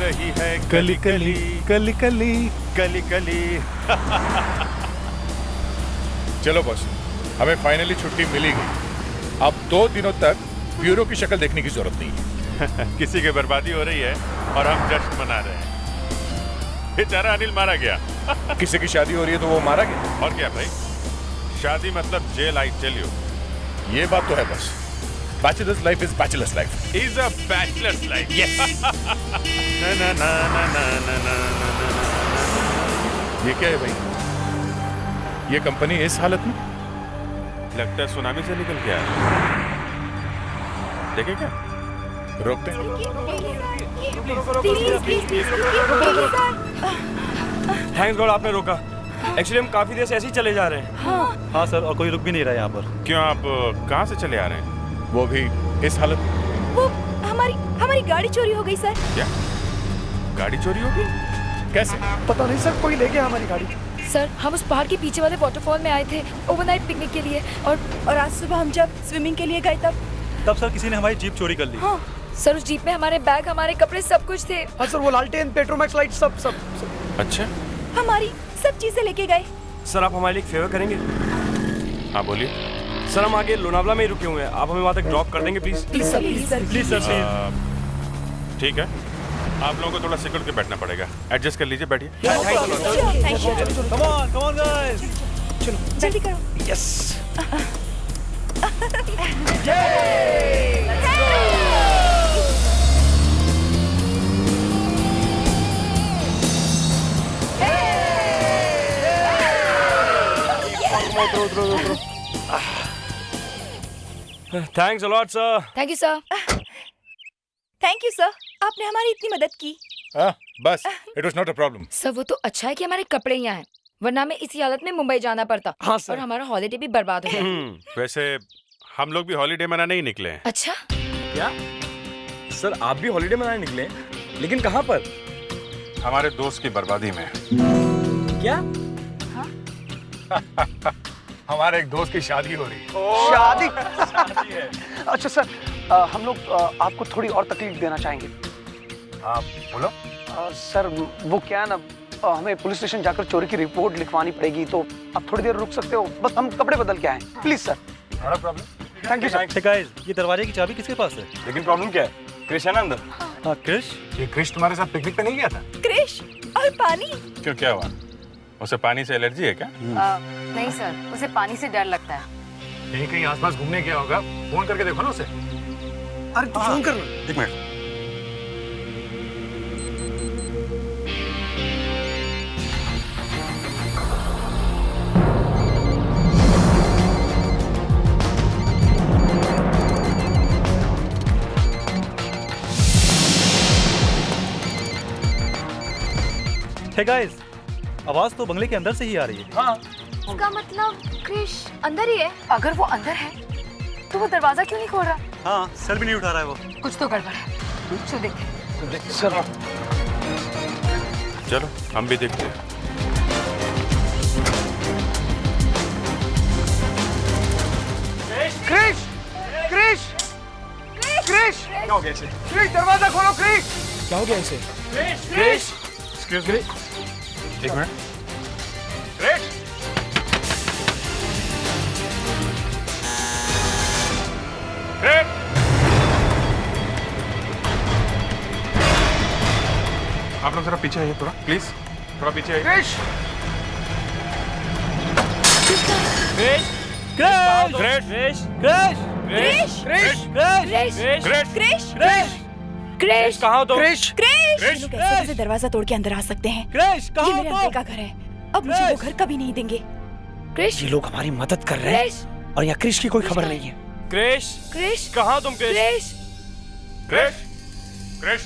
रही है कली कली कली कली कली कली। चलो बॉस, हमें फाइनली छुट्टी मिली गई। अब 2 दिनों तक ब्यूरो की शक्ल देखने की जरूरत नहीं है। किसी की बर्बादी हो रही है और हम जश्न मना रहे हैं। बेचारा अनिल मारा गया। किसी की शादी हो रही है तो वो मारा गया। और क्या भाई, शादी मतलब जेल, आई टेल यू। ये बात तो है boss, bachelors life is bachelors life. Is a bachelors life. Yes. ना ना ना ना ना ना ना ना। ये क्या है भाई? ये कंपनी इस हालत में? लगता है सुनामी से निकल के आया। देखे क्या? रोकते हैं। थैंक्स गॉड आपने रोका। एक्चुअली हम काफी देर से ऐसे ही चले जा रहे हैं। हाँ सर, और कोई रुक भी नहीं रहा यहाँ पर। क्यों, आप कहाँ से चले आ रहे हैं? वो भी इस हालत में? वो हमारी गाड़ी चोरी हो गई सर। क्या गाड़ी चोरी हो गई? कैसे? पता नहीं सर, कोई ले गया हमारी गाड़ी। सर, हम उस पहाड़ के पीछे वाले वाटरफॉल में आए थे ओवरनाइट पिकनिक के लिए, और आज सुबह हम जब स्विमिंग के लिए गए तब सर किसी ने हमारी जीप चोरी कर ली। हाँ सर, उस जीप में हमारे बैग, हमारे कपड़े, सब कुछ थे। हाँ सर, वो लालटेन, पेट्रोमैक्स लाइट सब। अच्छा, हमारी सब चीजें लेके गए। सर आप हमारे लिए एक फेवर करेंगे? हाँ बोलिए। सर हम आगे लोनावला में ही रुके हुए हैं, आप हमें वहाँ तक ड्रॉप कर देंगे please? Please sir, please sir, please sir please. ठीक है, आप लोगों को थोड़ा सिक्योर के बैठना पड़ेगा। एडजस्ट कर लीजिए, बैठिए। Thank you. Come on guys, चलो जल्दी करो। Yes. Thanks a lot sir. Thank you sir. Thank you sir, आपने हमारी इतनी मदद की। बस, it was not a problem. Sir वो तो अच्छा है कि हमारे कपड़े यहाँ हैं, वरना हमें इसी हालत में मुंबई जाना पड़ता। हाँ सर। और हमारा हॉलिडे भी बर्बाद हो गया। वैसे हम लोग भी हॉलीडे मनाने ही निकले हैं। अच्छा, क्या सर आप भी हॉलीडे मनाने निकले? लेकिन कहाँ पर? हमारे दोस्त की बर्बादी में। क्या? हमारे एक दोस्त की शादी हो रही है। शादी है। अच्छा सर, हम लोग आपको थोड़ी और तकलीफ देना चाहेंगे। आप बोलो। सर वो क्या है ना, हमें पुलिस स्टेशन जाकर चोरी की रिपोर्ट लिखवानी पड़ेगी, तो आप थोड़ी देर रुक सकते हो? बस हम कपड़े बदल के आए, please sir. Not a problem. Thank you sir. Guys, ये दरवाजे की चाबी किसके पास है? लेकिन प्रॉब्लम क्या है? क्रिश है ना अंदर? हाँ क्रिश। ये क्रिश तुम्हारे साथ पिकनिक पे नहीं गया था? क्रिश और पानी। क्यों, क्या हुआ? उसे पानी से एलर्जी है क्या? नहीं सर, उसे पानी से डर लगता है। यहीं कहीं आसपास घूमने गया होगा, फोन करके देखो ना उसे। अरे तू फोन कर। एक मिनट। हे गाइस, आवाज तो बंगले के अंदर से ही आ रही है। हाँ। इसका मतलब क्रिश अंदर ही है। अगर वो अंदर है तो वो दरवाजा क्यों नहीं खोल रहा? हाँ, सर भी नहीं उठा रहा है वो। कुछ तो गड़बड़ है। चलो देखते। सर चलो हम भी देखते हैं। क्रिश, क्रिश, क्रिश, क्या हो गया इसे? क्रिश दरवाजा खोलो। क्रिश, क्या हो गया इसे? क्रिश, एक्सक्यूज मी, एक मिनट। क्रिश, क्रिश, आप लोग जरा पीछे आइए, थोड़ा प्लीज, थोड़ा पीछे आइए। क्रिश, क्रिश, क्रिश, क्रिश, क्रिश, क्रिश, क्रिश, क्रिश, क्रिश, क्रिश, क्रिश, कहाँ हो तुम? क्रिश, क्रिश। क्रिश, ये लोग कैसे दरवाजा तोड़ के अंदर आ सकते हैं? क्रिश, ये कहाँ मेरे हो अंकल तुम? का घर है, अब मुझे वो घर कभी नहीं देंगे। क्रिश, ये लोग हमारी मदद कर रहे क्रिश, हैं और यहाँ क्रिश की कोई खबर नहीं है। क्रिश, क्रिश, कहाँ हो तुम? क्रिश, क्रिश, क्रिश, क्रिश,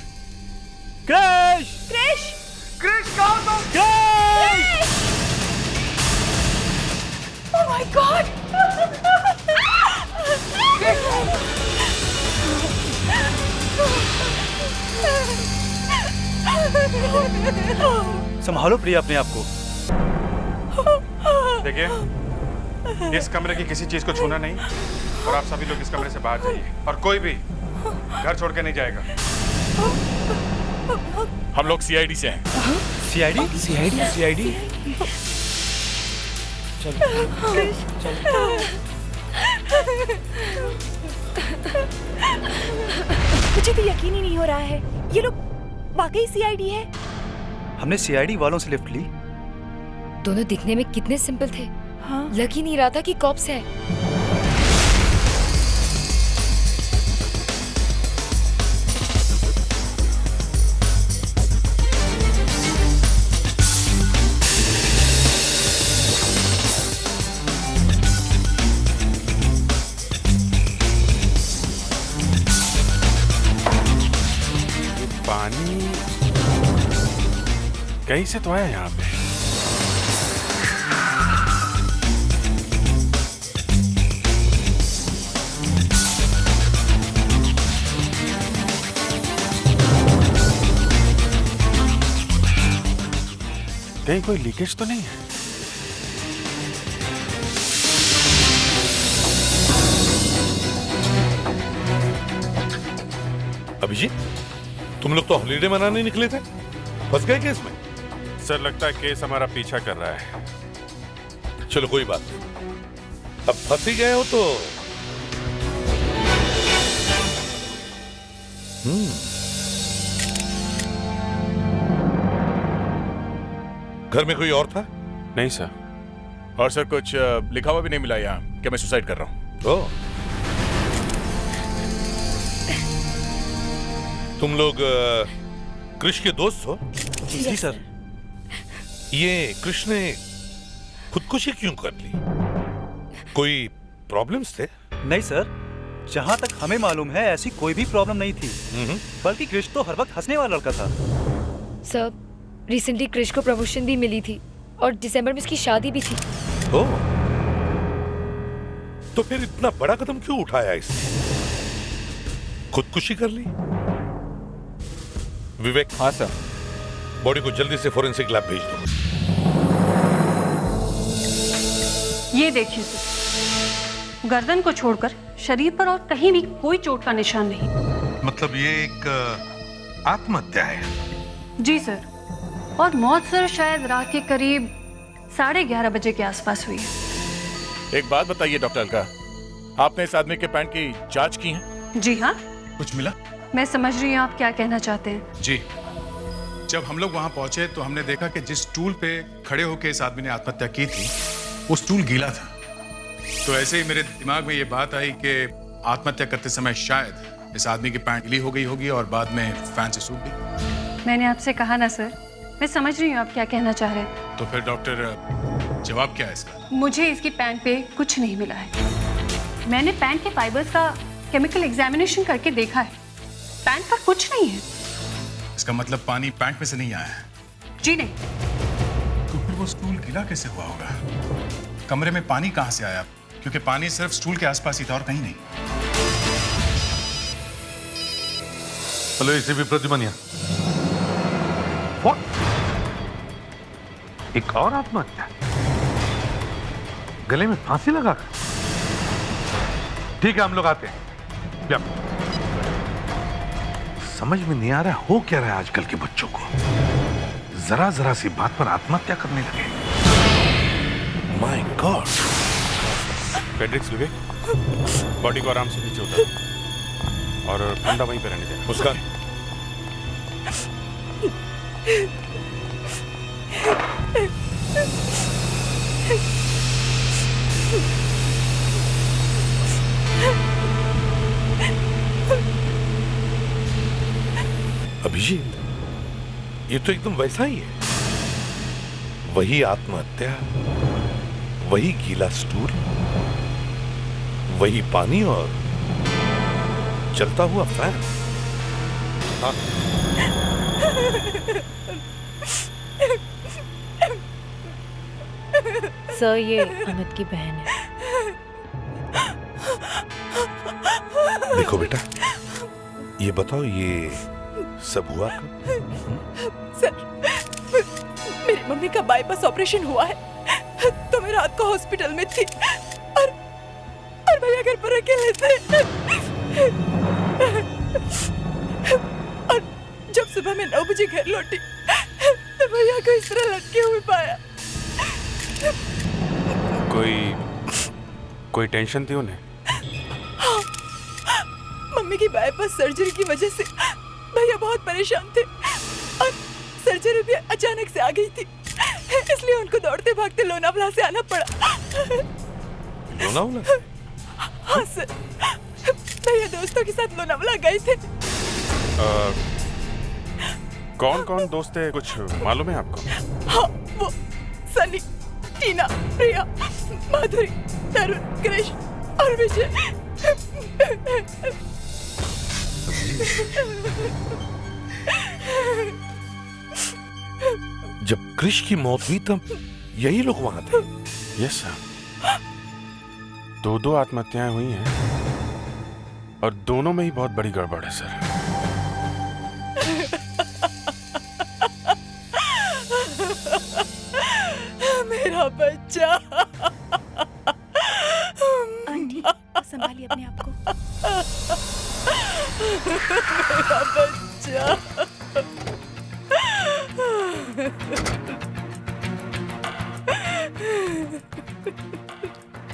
क्रिश, क्रिश, क्रिश कहाँ हो तुम? क्रिश। Oh my God! संभालो प्रिया अपने आप को। देखिए, इस कमरे की किसी चीज को छूना नहीं, और आप सभी लोग इस कमरे से बाहर जाइए, और कोई भी घर छोड़ के नहीं जाएगा। हम लोग सीआईडी से हैं। सीआईडी? सीआईडी? मुझे तो यकीन ही नहीं हो रहा है, ये लोग वाकई सीआईडी है। हमने सीआईडी वालों से लिफ्ट ली। दोनों दिखने में कितने सिंपल थे। हाँ। लग ही नहीं रहा था कि कॉप्स है। पानी कहीं से तो आया यहाँ पे। कहीं कोई लीकेज तो नहीं है? अभिजीत, तुम लोग तो हॉलीडे मनाने निकले थे, फंस गए केस में? सर लगता है केस हमारा पीछा कर रहा है। चलो कोई बात नहीं, अब फंस ही गए हो तो घर में कोई और था? नहीं सर। और सर कुछ लिखा हुआ भी नहीं मिला यहाँ कि मैं सुसाइड कर रहा हूँ। ओह, तुम लोग कृष के दोस्त हो? जी सर। ये कृष ने खुदकुशी क्यों कर ली? कोई प्रॉब्लम्स थे? नहीं सर, जहाँ तक हमें मालूम है ऐसी कोई भी प्रॉब्लम नहीं थी। बल्कि कृष तो हर वक्त हंसने वाला लड़का था। सर, रिसेंटली कृष को प्रमोशन भी मिली थी और दिसंबर में उसकी शादी भी थी। ओह, तो फिर इतना बड़ा कदम क्यों उठाया इसने? खुदकुशी कर ली? विवेक। हाँ सर। बॉडी को जल्दी से फोरेंसिक लैब भेज दो। ये देखिए सर, गर्दन को छोड़कर शरीर पर और कहीं भी कोई चोट का निशान नहीं। मतलब ये एक आत्महत्या है? जी सर, और मौत सर शायद रात के करीब 11:30 बजे के आसपास हुई है। एक बात बताइए डॉक्टर अलका, आपने इस आदमी के पैंट की जांच की है? जी हाँ। कुछ मिला? मैं समझ रही हूँ आप क्या कहना चाहते हैं। जी, जब हम लोग वहां पहुंचे तो हमने देखा कि जिस स्टूल पे खड़े होकर इस आदमी ने आत्महत्या की थी वो स्टूल गीला था। तो ऐसे ही मेरे दिमाग में ये बात आई कि आत्महत्या करते समय शायद इस आदमी की पैंट गीली हो गई होगी और बाद में फैन से सूख गई। मैंने आपसे कहा ना सर, मैं समझ रही हूँ आप क्या कहना चाह रहे हैं। तो फिर डॉक्टर जवाब क्या है इसका? मुझे इसकी पैंट पे कुछ नहीं मिला है। मैंने पैंट के फाइबर्स का केमिकल एग्जामिनेशन करके देखा है, पैंट पर कुछ नहीं है। इसका मतलब पानी पैंट में से नहीं आया है? जी नहीं। तो फिर वो स्टूल गीला कैसे हुआ होगा? कमरे में पानी कहां से आया? क्योंकि पानी सिर्फ स्टूल के आसपास ही था और कहीं नहीं। Hello ACP Pradyuman. एक और आत्महत्या, गले में फांसी लगा कर? ठीक है, हम लोग आते हैं। समझ में नहीं आ रहा हो क्या रहा है आजकल के बच्चों को, जरा जरा सी बात पर आत्महत्या करने लगे। My God. Fredericks, Vivek, body को आराम से नीचे उतार और ठंडा वहीं पे रहने दे। मुस्कान, अभिजीत, ये तो एकदम वैसा ही है। वही आत्महत्या, वही गीला स्टूल, वही पानी और चलता हुआ फैन। हाँ। सर, ये अमित की बहन है। देखो बेटा, ये बताओ ये सब हुआ कब? सर, मेरी मम्मी का बाईपास ऑपरेशन हुआ है तो मैं रात को हॉस्पिटल में थी और भैया घर पर अकेले थे। और जब सुबह मैं 9 बजे घर लौटी तो भैया को इस तरह लटके हुए पाया। कोई टेंशन थी उन्हें? मम्मी की बाईपास सर्जरी की वजह से भैया बहुत परेशान थे और सर्जरी भी अचानक से आ गई थी, इसलिए उनको दौड़ते भागते लोनावला से आना पड़ा। लोनावला? हाँ सर, भैया दोस्तों के साथ लोनावला गए थे। कौन कौन दोस्त थे, कुछ मालूम है आपको? हाँ, वो सनी, टीना, प्रिया, माधुरी, तरुण, कृष और विजय। जब कृष की मौत हुई तब यही लोग वहां थे? यस सर, 2 आत्महत्याएं हुई हैं और दोनों में ही बहुत बड़ी गड़बड़ है सर। मेरा बच्चा। आंटी संभालिए अपने आप को। मेरा बच्चा।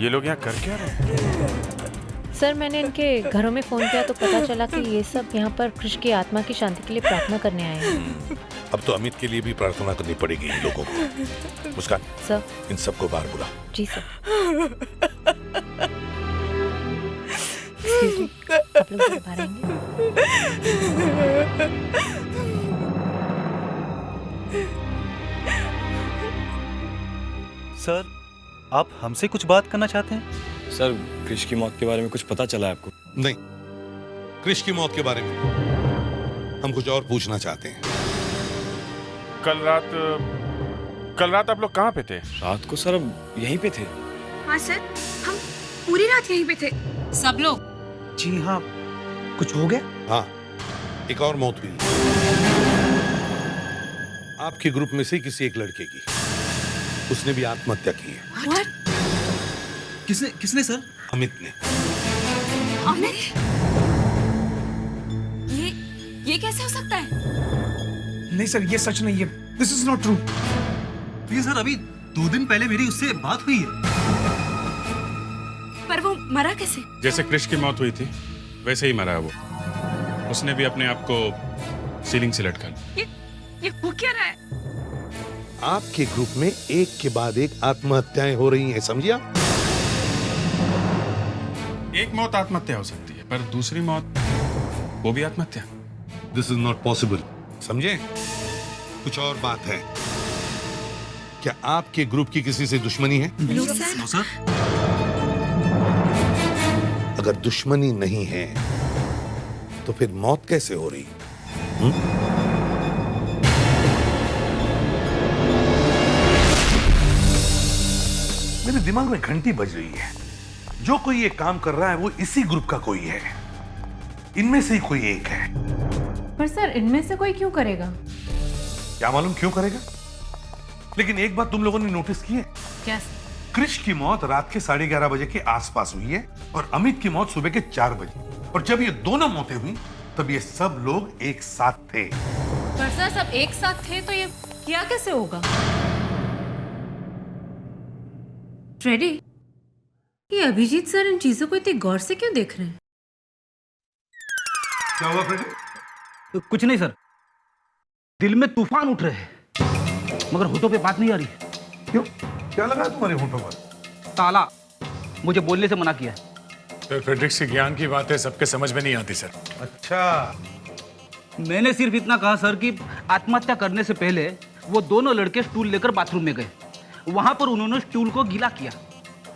ये लोग यहाँ कर क्या रहे हैं? सर मैंने इनके घरों में फ़ोन किया तो पता चला कि ये सब यहाँ पर कृष की आत्मा की शांति के लिए प्रार्थना करने आए हैं। अब तो अमित के लिए भी प्रार्थना करनी पड़ेगी इन लोगों को। मुस्कान, सर। इन सबको बाहर बुला। जी सर। एक्सक्यूज मी, आप लोग जरा बाहर आएंगे? सर आप हमसे कुछ बात करना चाहते हैं? सर कृष की मौत के बारे में कुछ पता चला है आपको? नहीं, कृष की मौत के बारे में हम कुछ और पूछना चाहते हैं। कल रात आप लोग कहाँ पे थे? रात को सर अब यहीं पे थे। हाँ सर, हम पूरी रात यहीं पे थे। सब लोग? जी हाँ, कुछ हो गया? हाँ, एक और मौत हुई आपके ग्रुप में से किसी एक लड़के की। उसने भी आत्महत्या की है। What? किसने सर? अमित ने। अमित? ये कैसे हो सकता है? नहीं सर, ये सच नहीं है। This is not true. ये सर अभी 2 दिन पहले मेरी उससे बात हुई है। पर वो मरा कैसे? जैसे कृष की मौत हुई थी वैसे ही मरा है वो। उसने भी अपने आप को सीलिंग से लटका लिया। ये हो क्या रहा है? आपके ग्रुप में एक के बाद एक आत्महत्याएं हो रही हैं, समझिए? एक मौत आत्महत्या हो सकती है पर दूसरी मौत वो भी आत्महत्या। दिस इज नॉट पॉसिबल, समझे? कुछ और बात है। क्या आपके ग्रुप की किसी से दुश्मनी है? No sir. अगर दुश्मनी नहीं है तो फिर मौत कैसे हो रही? मेरे दिमाग में घंटी बज रही है। जो कोई ये काम कर रहा है वो इसी ग्रुप का कोई है। इनमें से ही कोई एक है। पर सर इनमें से कोई क्यों करेगा? क्या मालूम क्यों करेगा, लेकिन एक बात तुम लोगों ने नोटिस की है? क्या? कृष की मौत रात के 11:30 बजे के आसपास हुई है और अमित की मौत सुबह के 4 बजे। और जब ये दोनों मौतें हुई तब ये सब लोग एक साथ थे। पर सर सब एक साथ थे तो ये किया कैसे होगा? फ्रेडी, ये अभिजीत सर इन चीजों को इतनी गौर से क्यों देख रहे हैं? क्या हुआ फ्रेडी? कुछ नहीं सर, दिल में तूफान उठ रहे हैं मगर होठों पे बात नहीं आ रही। क्यों, क्या लगा तुम्हारे होठों पर? ताला मुझे बोलने से मना किया। फ्रेडरिक्स के ज्ञान की बातें सबके समझ में नहीं आती सर। अच्छा, मैंने सिर्फ इतना कहा सर कि आत्महत्या करने से पहले वो दोनों लड़के स्टूल लेकर बाथरूम में गए। वहां पर उन्होंने स्टूल को गीला किया,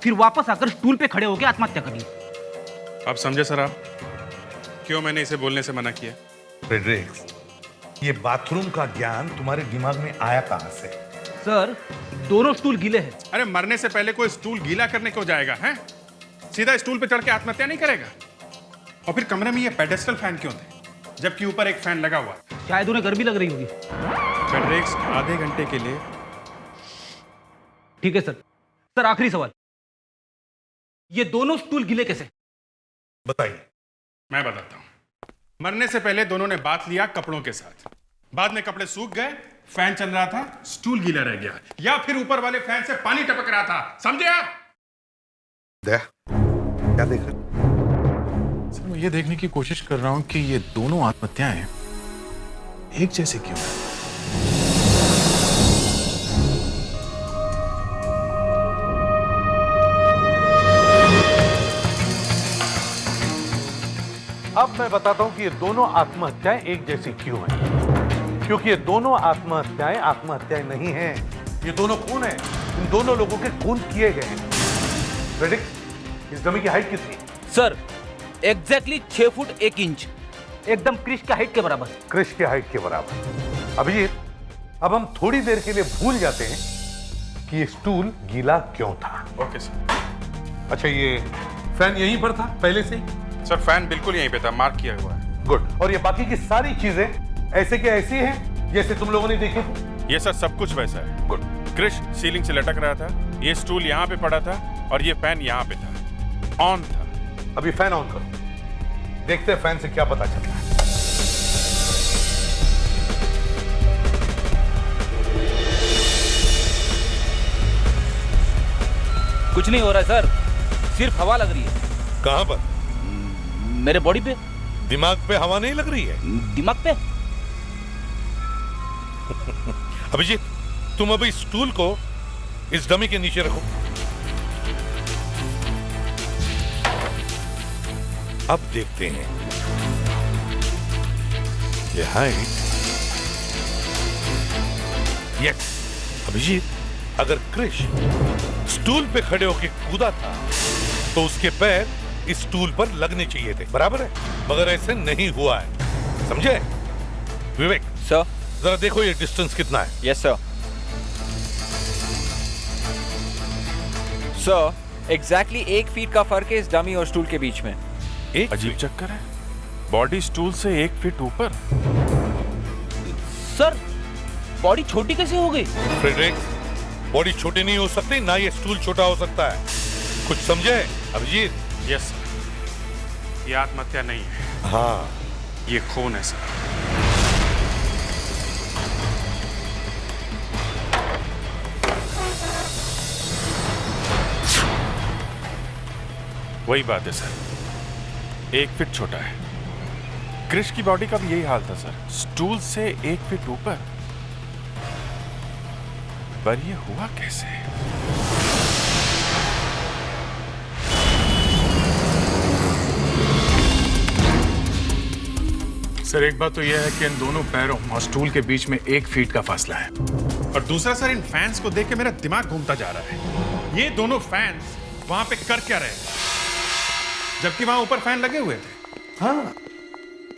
फिर वापस आकर स्टूल पे खड़े होकर आत्महत्या कर ली। आप समझे सर? आप क्यों मैंने इसे बोलने से मना किया? फ्रेडरिक्स, ये बाथरूम का ज्ञान तुम्हारे दिमाग में आया कहां से? सर दोनों स्टूल गीले हैं। अरे मरने से पहले कोई स्टूल गीला करने को जाएगा हैं? सीधा स्टूल पे चढ़ के आत्महत्या नहीं करेगा। और फिर कमरे में ये पेडेस्टल फैन क्यों थे जबकि ऊपर एक फैन लगा हुआ? शायद उन्हें गर्मी लग रही होगी। फ्रेडरिक्स, आधे घंटे के लिए। ठीक है सर। सर आखिरी सवाल, ये दोनों स्टूल गीले कैसे? बताइए। मैं बताता हूं। मरने से पहले दोनों ने बात लिया कपड़ों के साथ, बाद में कपड़े सूख गए, फैन चल रहा था, स्टूल गीला रह गया, या फिर ऊपर वाले फैन से पानी टपक रहा था, समझे आप? क्या देख रहे? सर मैं ये देखने की कोशिश कर रहा हूं कि ये दोनों आत्महत्याएं एक जैसे क्यों हैं? अब मैं बताता हूं कि ये दोनों आत्महत्याएं एक जैसी क्यों हैं। क्योंकि ये दोनों आत्महत्याएं नहीं हैं, ये दोनों खून हैं। इन दोनों लोगों के खून किए गए हैं। प्रेडिक्ट, इस डमी की हाइट कितनी? सर एग्जैक्टली 6 फुट 1 इंच, एकदम क्रिश के हाइट के बराबर। क्रिश के हाइट के बराबर। अभिजीत, अब हम थोड़ी देर के लिए भूल जाते हैं कि ये स्टूल गीला क्यों था। Okay sir. अच्छा, ये फैन यहीं पर था पहले से ही? सर फैन बिल्कुल यहीं पे था, मार्क किया हुआ है। गुड। और ये बाकी की सारी चीजें ऐसे के ऐसी हैं जैसे तुम लोगों ने देखे थे? ये सर सब कुछ वैसा है। गुड। क्रिश सीलिंग से लटक रहा था, ये स्टूल यहाँ पे पड़ा था और ये फैन यहाँ पे था, ऑन था। अभी फैन ऑन करो, देखते हैं फैन से क्या पता चलता है। कुछ नहीं हो रहा है सर, सिर्फ हवा लग रही है। कहां पर? मेरे बॉडी पे। दिमाग पे हवा नहीं लग रही है? दिमाग पे। अभिजीत, तुम अभी स्टूल को इस डमी के नीचे रखो। अब देखते हैं ये हाइट। यस अभिजीत, अगर क्रिश स्टूल पे खड़े होकर कूदा था तो उसके पैर इस स्टूल पर लगने चाहिए थे, बराबर है? मगर ऐसे नहीं हुआ है, समझे? विवेक सर। जरा देखो ये डिस्टेंस कितना है। Yes sir. Sir exactly 1 feet का फर्क है इस डमी और स्टूल के बीच में। एक अजीब चक्कर है, बॉडी स्टूल से 1 फीट ऊपर। सर बॉडी छोटी कैसे हो गई? फ्रेडरिक, बॉडी छोटी नहीं हो सकती, ना ये स्टूल छोटा हो सकता है। कुछ समझे अभिजीत? यस सर, ये आत्महत्या नहीं है। हाँ, ये खून है सर। वही बात है सर, 1 फीट छोटा है। क्रिश की बॉडी का भी यही हाल था सर, स्टूल से 1 फीट ऊपर। पर ये हुआ कैसे? सर एक बात तो यह है कि इन दोनों पैरों और स्टूल के बीच में 1 फीट का फासला है। और दूसरा सर, इन फैंस को देख के मेरा दिमाग घूमता जा रहा है। ये दोनों फैंस वहां पे कर क्या रहे थे जबकि वहां ऊपर फैन लगे हुए थे? हाँ,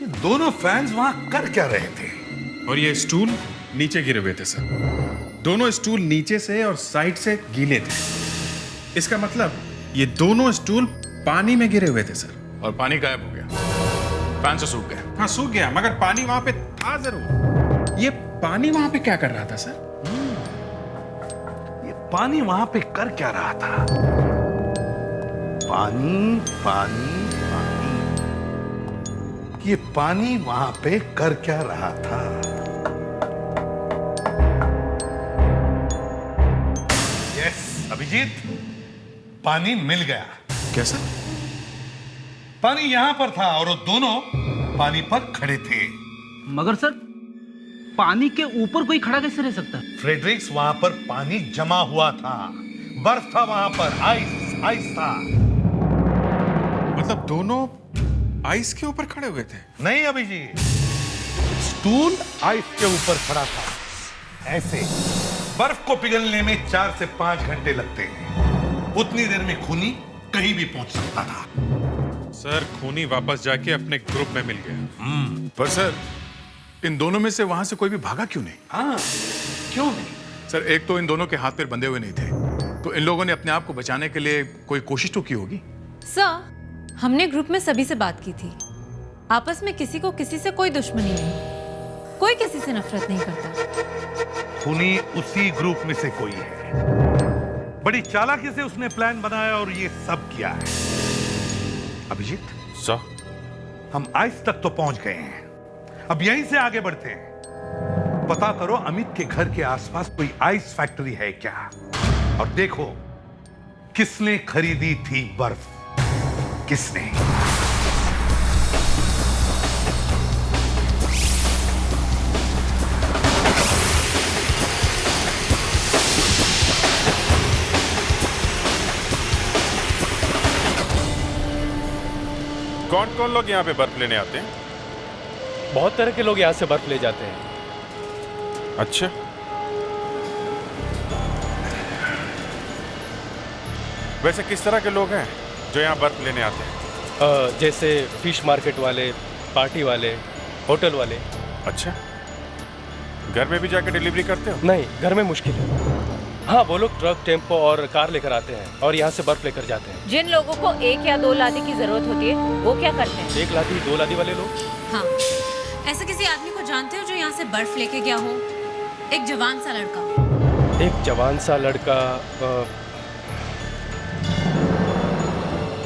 ये दोनों फैंस वहां कर क्या रहे थे? और ये स्टूल नीचे गिरे हुए थे सर। दोनों स्टूल नीचे से और साइड से गीले थे। इसका मतलब ये दोनों स्टूल पानी में गिरे हुए थे सर। और पानी गायब हो गया, फैन से सूख गया। हाँ सूख गया, मगर पानी वहां पे था जरूर। ये पानी वहां पे क्या कर रहा था सर? ये पानी वहां पे कर क्या रहा था? पानी पानी पानी, ये पानी वहां पे कर क्या रहा था? यस अभिजीत, पानी मिल गया। कैसे? पानी यहां पर था और वो दोनों पानी पर खड़े थे। मगर सर पानी के ऊपर कोई खड़ा कैसे रह सकता है? फ्रेडरिक्स, वहां पर पानी जमा हुआ था, बर्फ था वहां पर, आइस आइस था। मतलब दोनों आइस के ऊपर खड़े हुए थे? नहीं अभिजीत, स्टूल आइस के ऊपर खड़ा था। ऐसे बर्फ को पिघलने में 4 से 5 घंटे लगते हैं। उतनी देर में खूनी कहीं भी पहुंच सकता था। सर खूनी वापस जाके अपने ग्रुप में मिल गया। पर सर इन दोनों में से वहां से कोई भी भागा क्यों नहीं? हाँ, क्यों नहीं? सर एक तो इन दोनों के हाथ पैर बंधे हुए नहीं थे, तो इन लोगों ने अपने आप को बचाने के लिए कोई कोशिश तो की होगी। सर हमने ग्रुप में सभी से बात की थी। आपस में किसी को किसी से कोई दुश्मनी नहीं, कोई किसी से नफरत नहीं करता। खूनी उसी ग्रुप में से कोई है। बड़ी चालाकी से उसने प्लान बनाया और ये सब किया है। अभिजीत सर, हम आइस तक तो पहुंच गए हैं, अब यहीं से आगे बढ़ते हैं। पता करो अमित के घर के आसपास कोई आइस फैक्ट्री है क्या, और देखो किसने खरीदी थी बर्फ, किसने। कौन कौन लोग यहाँ पे बर्फ लेने आते हैं? बहुत तरह के लोग यहाँ से बर्फ ले जाते हैं। अच्छा, वैसे किस तरह के लोग हैं जो यहाँ बर्फ लेने आते हैं? जैसे फिश मार्केट वाले, पार्टी वाले, होटल वाले। अच्छा, घर में भी जाकर डिलीवरी करते हो? नहीं, घर में मुश्किल है। हाँ, वो लोग ट्रक, टेम्पो और कार लेकर आते हैं और यहाँ से बर्फ लेकर जाते हैं। जिन लोगों को 1 या 2 लादी की जरूरत होती है वो क्या करते हैं? 1 लादी 2 लादी वाले लोग। हाँ, ऐसे किसी आदमी को जानते हो जो यहाँ से बर्फ लेके गया हो? एक जवान सा लड़का। एक जवान सा लड़का।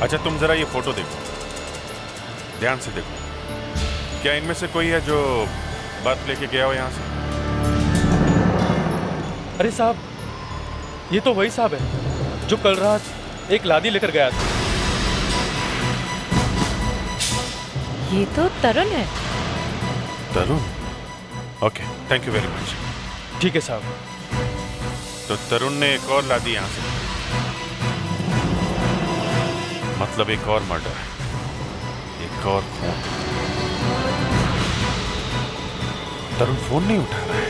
अच्छा, तुम जरा ये फोटो देखो, ध्यान से देखो। क्या इनमें से कोई है जो बर्फ लेके गया हो यहाँ से? अरे साहब, ये तो वही साहब है जो कल रात एक लादी लेकर गया था। ये तो तरुण है। Tarun? Okay, thank you very much. ठीक है साहब। तो तरुण ने एक और लादी यहाँ से, मतलब एक और मर्डर, एक और खून। तरुण फोन नहीं उठा रहा है।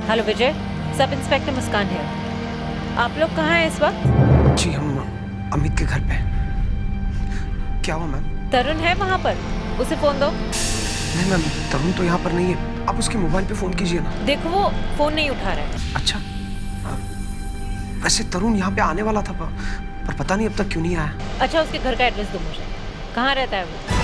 हेलो विजय, सब इंस्पेक्टर मुस्कान है। आप लोग कहाँ हैं इस वक्त? जी, हम अमित के घर पे। क्या हुआ मैम? तरुण है वहाँ पर, उसे फोन दो। नहीं मैम, तरुण तो यहाँ पर नहीं है। आप उसके मोबाइल पे फोन कीजिए ना। देखो वो फोन नहीं उठा रहा है। अच्छा, वैसे तरुण यहाँ पे आने वाला था पर पता नहीं अब तक क्यों नहीं आया। अच्छा, उसके घर का एड्रेस दो मुझे। कहाँ रहता है वो?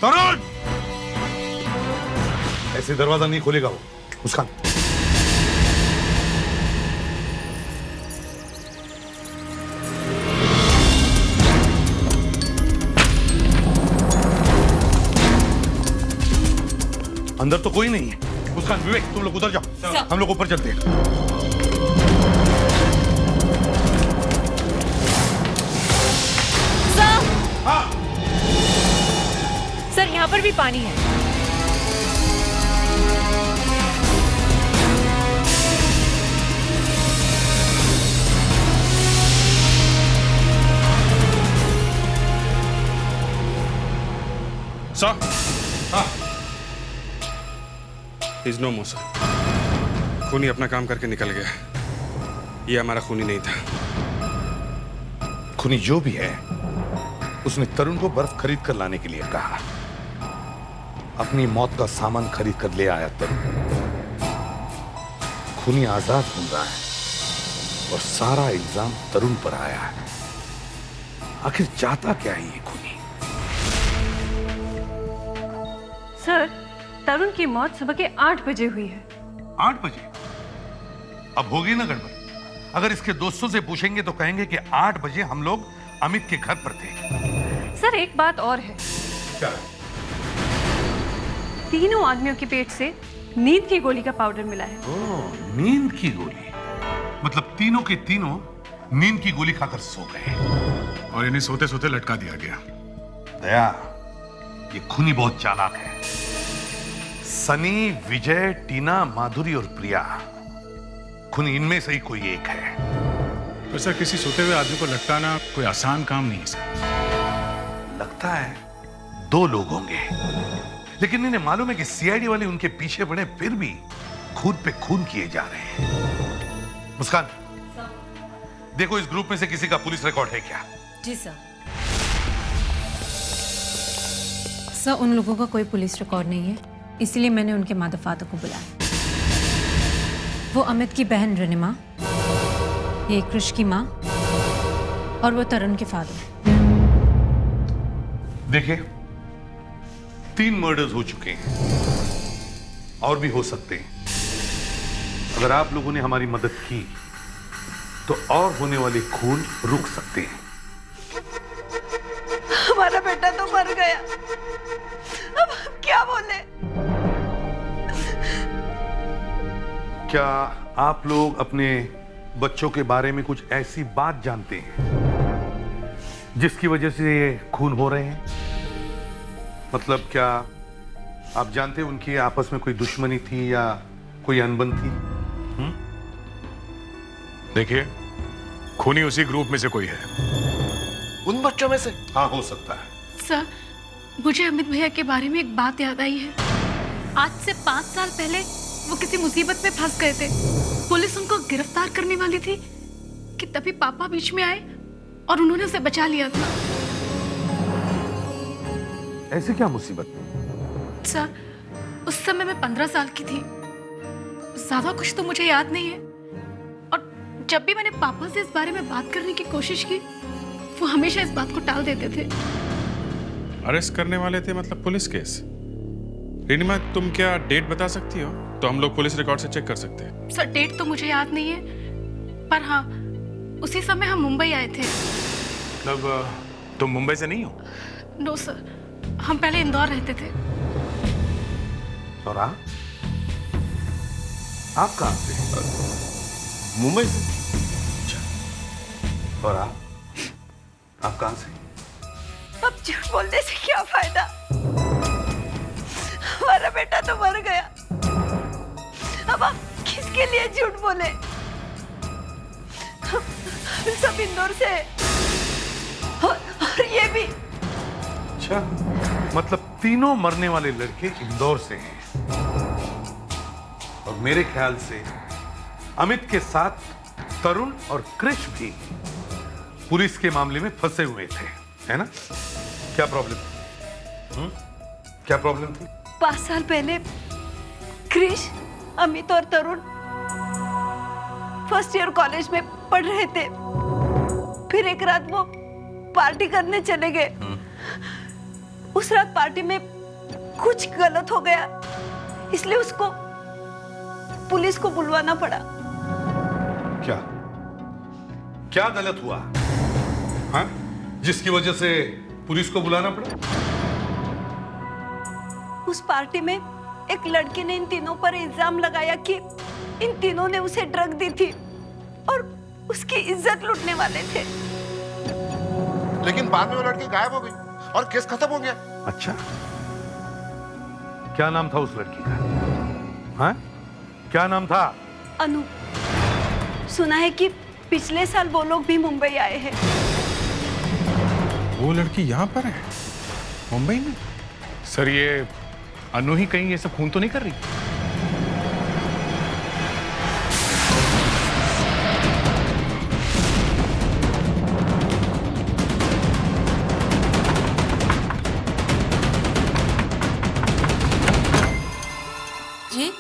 तरुण! ऐसे दरवाजा नहीं खोलेगा वो। मुस्कान, अंदर तो कोई नहीं है। मुस्कान, विवेक, तुम लोग उधर जाओ, हम लोग ऊपर चलते हैं। सर, यहाँ पर भी पानी है। Sir, is no more sir. खूनी अपना काम करके निकल गया। ये हमारा खूनी नहीं था। खूनी जो भी है, उसने तरुण को बर्फ खरीद कर लाने के लिए कहा। अपनी मौत का सामान खरीद कर ले आया तरुण। खूनी आजाद घूम रहा है और सारा इल्जाम तरुण पर आया है। आखिर चाहता क्या है ये खूनी? सर, तरुण की मौत सुबह के 8 बजे हुई है। 8 बजे? अब होगी ना गड़बड़। अगर इसके दोस्तों से पूछेंगे तो कहेंगे कि 8 बजे हम लोग अमित के घर पर थे। सर, एक बात और है। क्या? तीनों आदमियों के पेट से नींद की गोली का पाउडर मिला है। ओह, नींद की गोली। मतलब तीनों के तीनों नींद की गोली खाकर सो गए और इन्हें सोते सोते लटका दिया गया। दया, ये खूनी बहुत चालाक है। सनी, विजय, टीना, माधुरी और प्रिया, खूनी इनमें से ही कोई एक है। तो सर, किसी सोते हुए आदमी को लटकाना कोई आसान काम नहीं है सर। लगता है 2 लोग होंगे, लेकिन इन्हें मालूम है कि सीआईडी वाले उनके पीछे पड़े, फिर भी खून पे खून किए जा रहे हैं। मुस्कान, देखो इस ग्रुप में से किसी का पुलिस रिकॉर्ड है क्या? जी सर। सर, उन लोगों का कोई पुलिस रिकॉर्ड नहीं है, इसलिए मैंने उनके मदर फादर को बुलाया। वो अमित की बहन रनिमा, ये कृष की माँ और वो तरुण के फादर। देखिए, 3 मर्डर्स हो चुके हैं और भी हो सकते हैं। अगर आप लोगों ने हमारी मदद की तो और होने वाले खून रुक सकते हैं। हमारा बेटा तो मर गया, अब हम क्या बोले? क्या आप लोग अपने बच्चों के बारे में कुछ ऐसी बात जानते हैं जिसकी वजह से ये खून हो रहे हैं? मतलब क्या आप जानते हैं उनकी आपस में कोई दुश्मनी थी या कोई अनबन थी? देखिए, खूनी उसी ग्रुप में से कोई है। उन बच्चों में से? हाँ, हो सकता है। सर, मुझे अमित भैया के बारे में एक बात याद आई है। आज से 5 साल पहले वो किसी मुसीबत में फंस गए थे। पुलिस उनको गिरफ्तार करने वाली थी कि तभी पापा बीच में आए और उन्होंने उसे बचा लिया था। ऐसे क्या मुसीबत? सर, उस समय मैं 15 साल की थी। ज्यादा कुछ तो मुझे याद नहीं है, और जब भी मैंने पापा से इस बारे में बात करने की कोशिश की, वो हमेशा इस बात को टाल देते थे। अरेस्ट करने वाले थे मतलब पुलिस केस? रिनिमा, तुम क्या डेट बता सकती हो तो हम लोग पुलिस रिकॉर्ड से चेक कर सकते हैं। सर, डेट तो मुझे याद नहीं है, पर हाँ, उसी समय हम मुंबई आए थे। मतलब तुम मुंबई से नहीं हो? नो सर, हम पहले इंदौर रहते थे। और आप कहाँ से? मुंबई से। और आप कहाँ से? अब झूठ बोलने से क्या फायदा? हमारा बेटा तो मर गया, अब आप किसके लिए झूठ बोले? हम सब इंदौर से हैं। और ये भी। अच्छा, मतलब तीनों मरने वाले लड़के इंदौर से हैं। और मेरे ख्याल से अमित के साथ तरुण और कृष भी पुलिस के मामले में फंसे हुए थे, है ना? क्या प्रॉब्लम? क्या प्रॉब्लम थी? 5 साल पहले कृष, अमित और तरुण फर्स्ट ईयर कॉलेज में पढ़ रहे थे। फिर एक रात वो पार्टी करने चले गए। उस रात पार्टी में कुछ गलत हो गया, इसलिए उसको पुलिस को बुलवाना पड़ा। क्या क्या गलत हुआ, हाँ? जिसकी वजह से पुलिस को बुलाना पड़ा? उस पार्टी में एक लड़के ने इन तीनों पर इल्जाम लगाया कि इन तीनों ने उसे ड्रग दी थी और उसकी इज्जत लूटने वाले थे। लेकिन बाद में वो लड़की गायब हो गई और केस खत्म हो गया। अच्छा, क्या नाम था उस लड़की का? हाँ? क्या नाम था? अनु। सुना है कि पिछले साल वो लोग भी मुंबई आए हैं। वो लड़की यहाँ पर है, मुंबई में? सर, ये अनु ही कहीं ये सब खून तो नहीं कर रही? जी?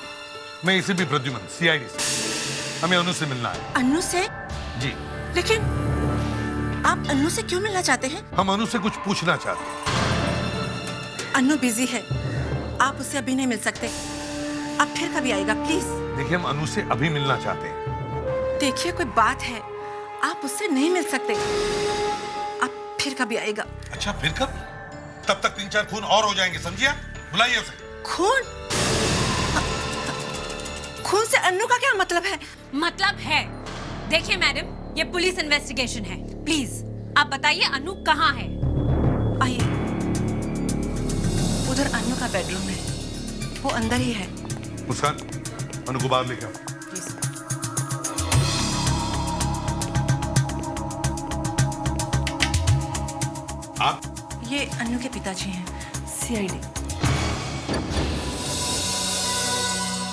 मैं इसे भी प्रद्युमन, सीआईडी से। हमें अनु से मिलना है। अनु से? जी। लेकिन आप अनु से क्यों मिलना चाहते हैं? हम अनु से कुछ पूछना चाहते हैं। अनु बिजी है, आप उससे अभी नहीं मिल सकते। आप फिर कभी आएगा प्लीज। देखिए, हम अनु से अभी मिलना चाहते हैं। देखिए, कोई बात है, आप उससे नहीं मिल सकते। आप फिर कभी आएगा। अच्छा, फिर कब? तब तक 3-4 खून और हो जाएंगे, समझिए? बुलाइए उसे। खून? खून से अनु का क्या मतलब है? मतलब है, देखिए मैडम, ये पुलिस इन्वेस्टिगेशन है। प्लीज आप बताइए अनु कहाँ है? आइए, उधर अनु का बेडरूम है, वो अंदर ही है। मुस्कान, अनु को बाहर लेकर आओ। आप? ये अनु के पिताजी हैं, सीआईडी।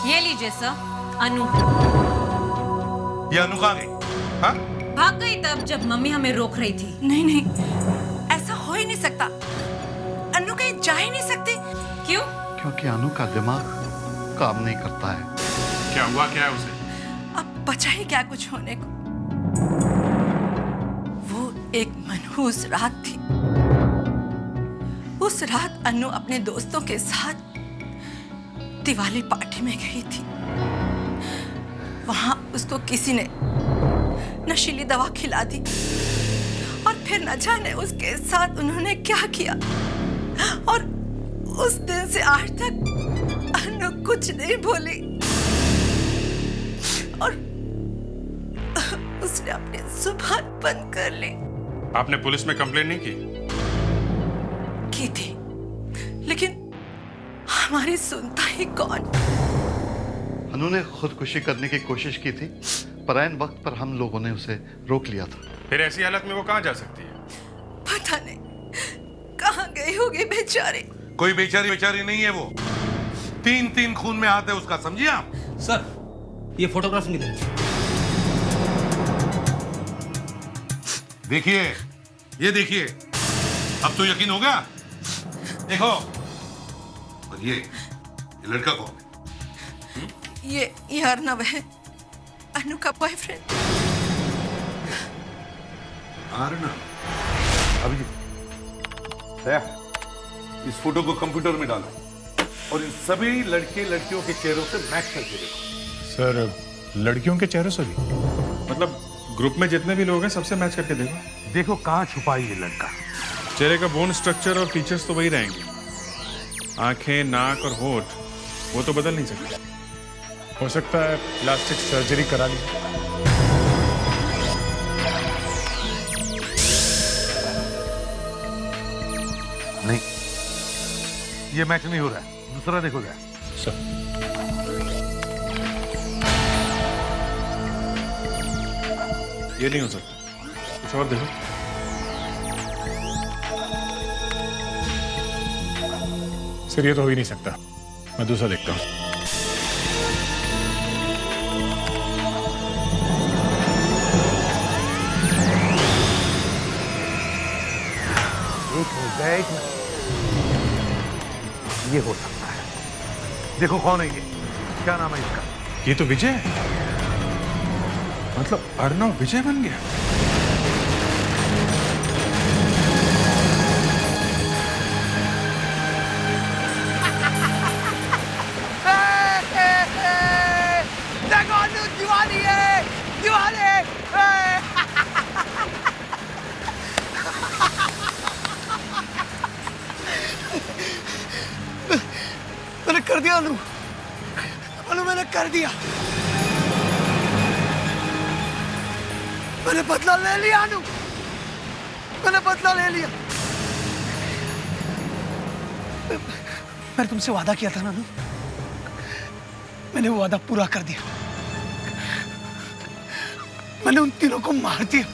ये लीजिए सर, अनु। ये अनु कहाँ गई? हाँ? भाग गई तब जब मम्मी हमें रोक रही थी। नहीं नहीं, ऐसा हो ही नहीं सकता। अनु कहीं जा ही नहीं सकती। सकते? क्यों? क्योंकि अनु का दिमाग काम नहीं करता है। क्या हुआ क्या है उसे? अब बचा ही क्या कुछ होने को। वो एक मनहूस रात थी। उस रात अनु अपने दोस्तों के साथ दिवाली पार्टी में गई थी। वहां उसको किसी ने नशीली दवा खिला दी और फिर न जाने उसके साथ उन्होंने क्या किया। और उस दिन से आज तक अनु कुछ नहीं भूली और उसने अपनी जुबान बंद कर ली। आपने पुलिस में कंप्लेंट नहीं की थी, लेकिन हमारी सुनता ही कौन। अनु ने खुदकुशी करने की कोशिश की थी, पर ऐन वक्त पर हम लोगों ने उसे रोक लिया था। फिर ऐसी हालत में वो कहाँ जा सकती है? पता नहीं कहाँ गई होगी बेचारी। कोई बेचारी बेचारी नहीं है वो। 3 खून में हाथ है उसका, समझिए आप? सर, ये फोटोग्राफ नहीं दे। देखिए, ये देखिए, अब तो यकीन होगा। देखो, और ये लड़का कौन है? ये अर्नव है, अनु का बॉयफ्रेंड। अर्नव? अभिजीत, इस फोटो को कंप्यूटर में डालो और इन सभी लड़के लड़कियों के चेहरों से मैच करके देखो। सर, लड़कियों के चेहरों से भी? मतलब ग्रुप में जितने भी लोग हैं सबसे मैच करके देखो। देखो कहाँ छुपा है ये लड़का। चेहरे का बोन स्ट्रक्चर और फीचर्स तो वही रहेंगे। आंखें, नाक और होठ वो तो बदल नहीं सकते। हो सकता है प्लास्टिक सर्जरी करा ली। नहीं, ये मैच नहीं हो रहा है। दूसरा देखो जरा। सर, ये नहीं हो सकता, कुछ और देखो। सर ये तो हो ही नहीं सकता, मैं दूसरा देखता हूँ। ये हो सकता है। देखो कौन है ये, क्या नाम है इसका? ये तो विजय है। मतलब अर्नव विजय बन गया। देखो अनु दिवाली है, दिवाली। मैंने कर दिया अनु, अनु मैंने कर दिया। मैंने बदला ले लिया अनु, मैंने बदला ले लिया। मैंने तुमसे वादा किया था ना अनु, मैंने वो वादा पूरा कर दिया। मैंने उन तीनों को मार दिया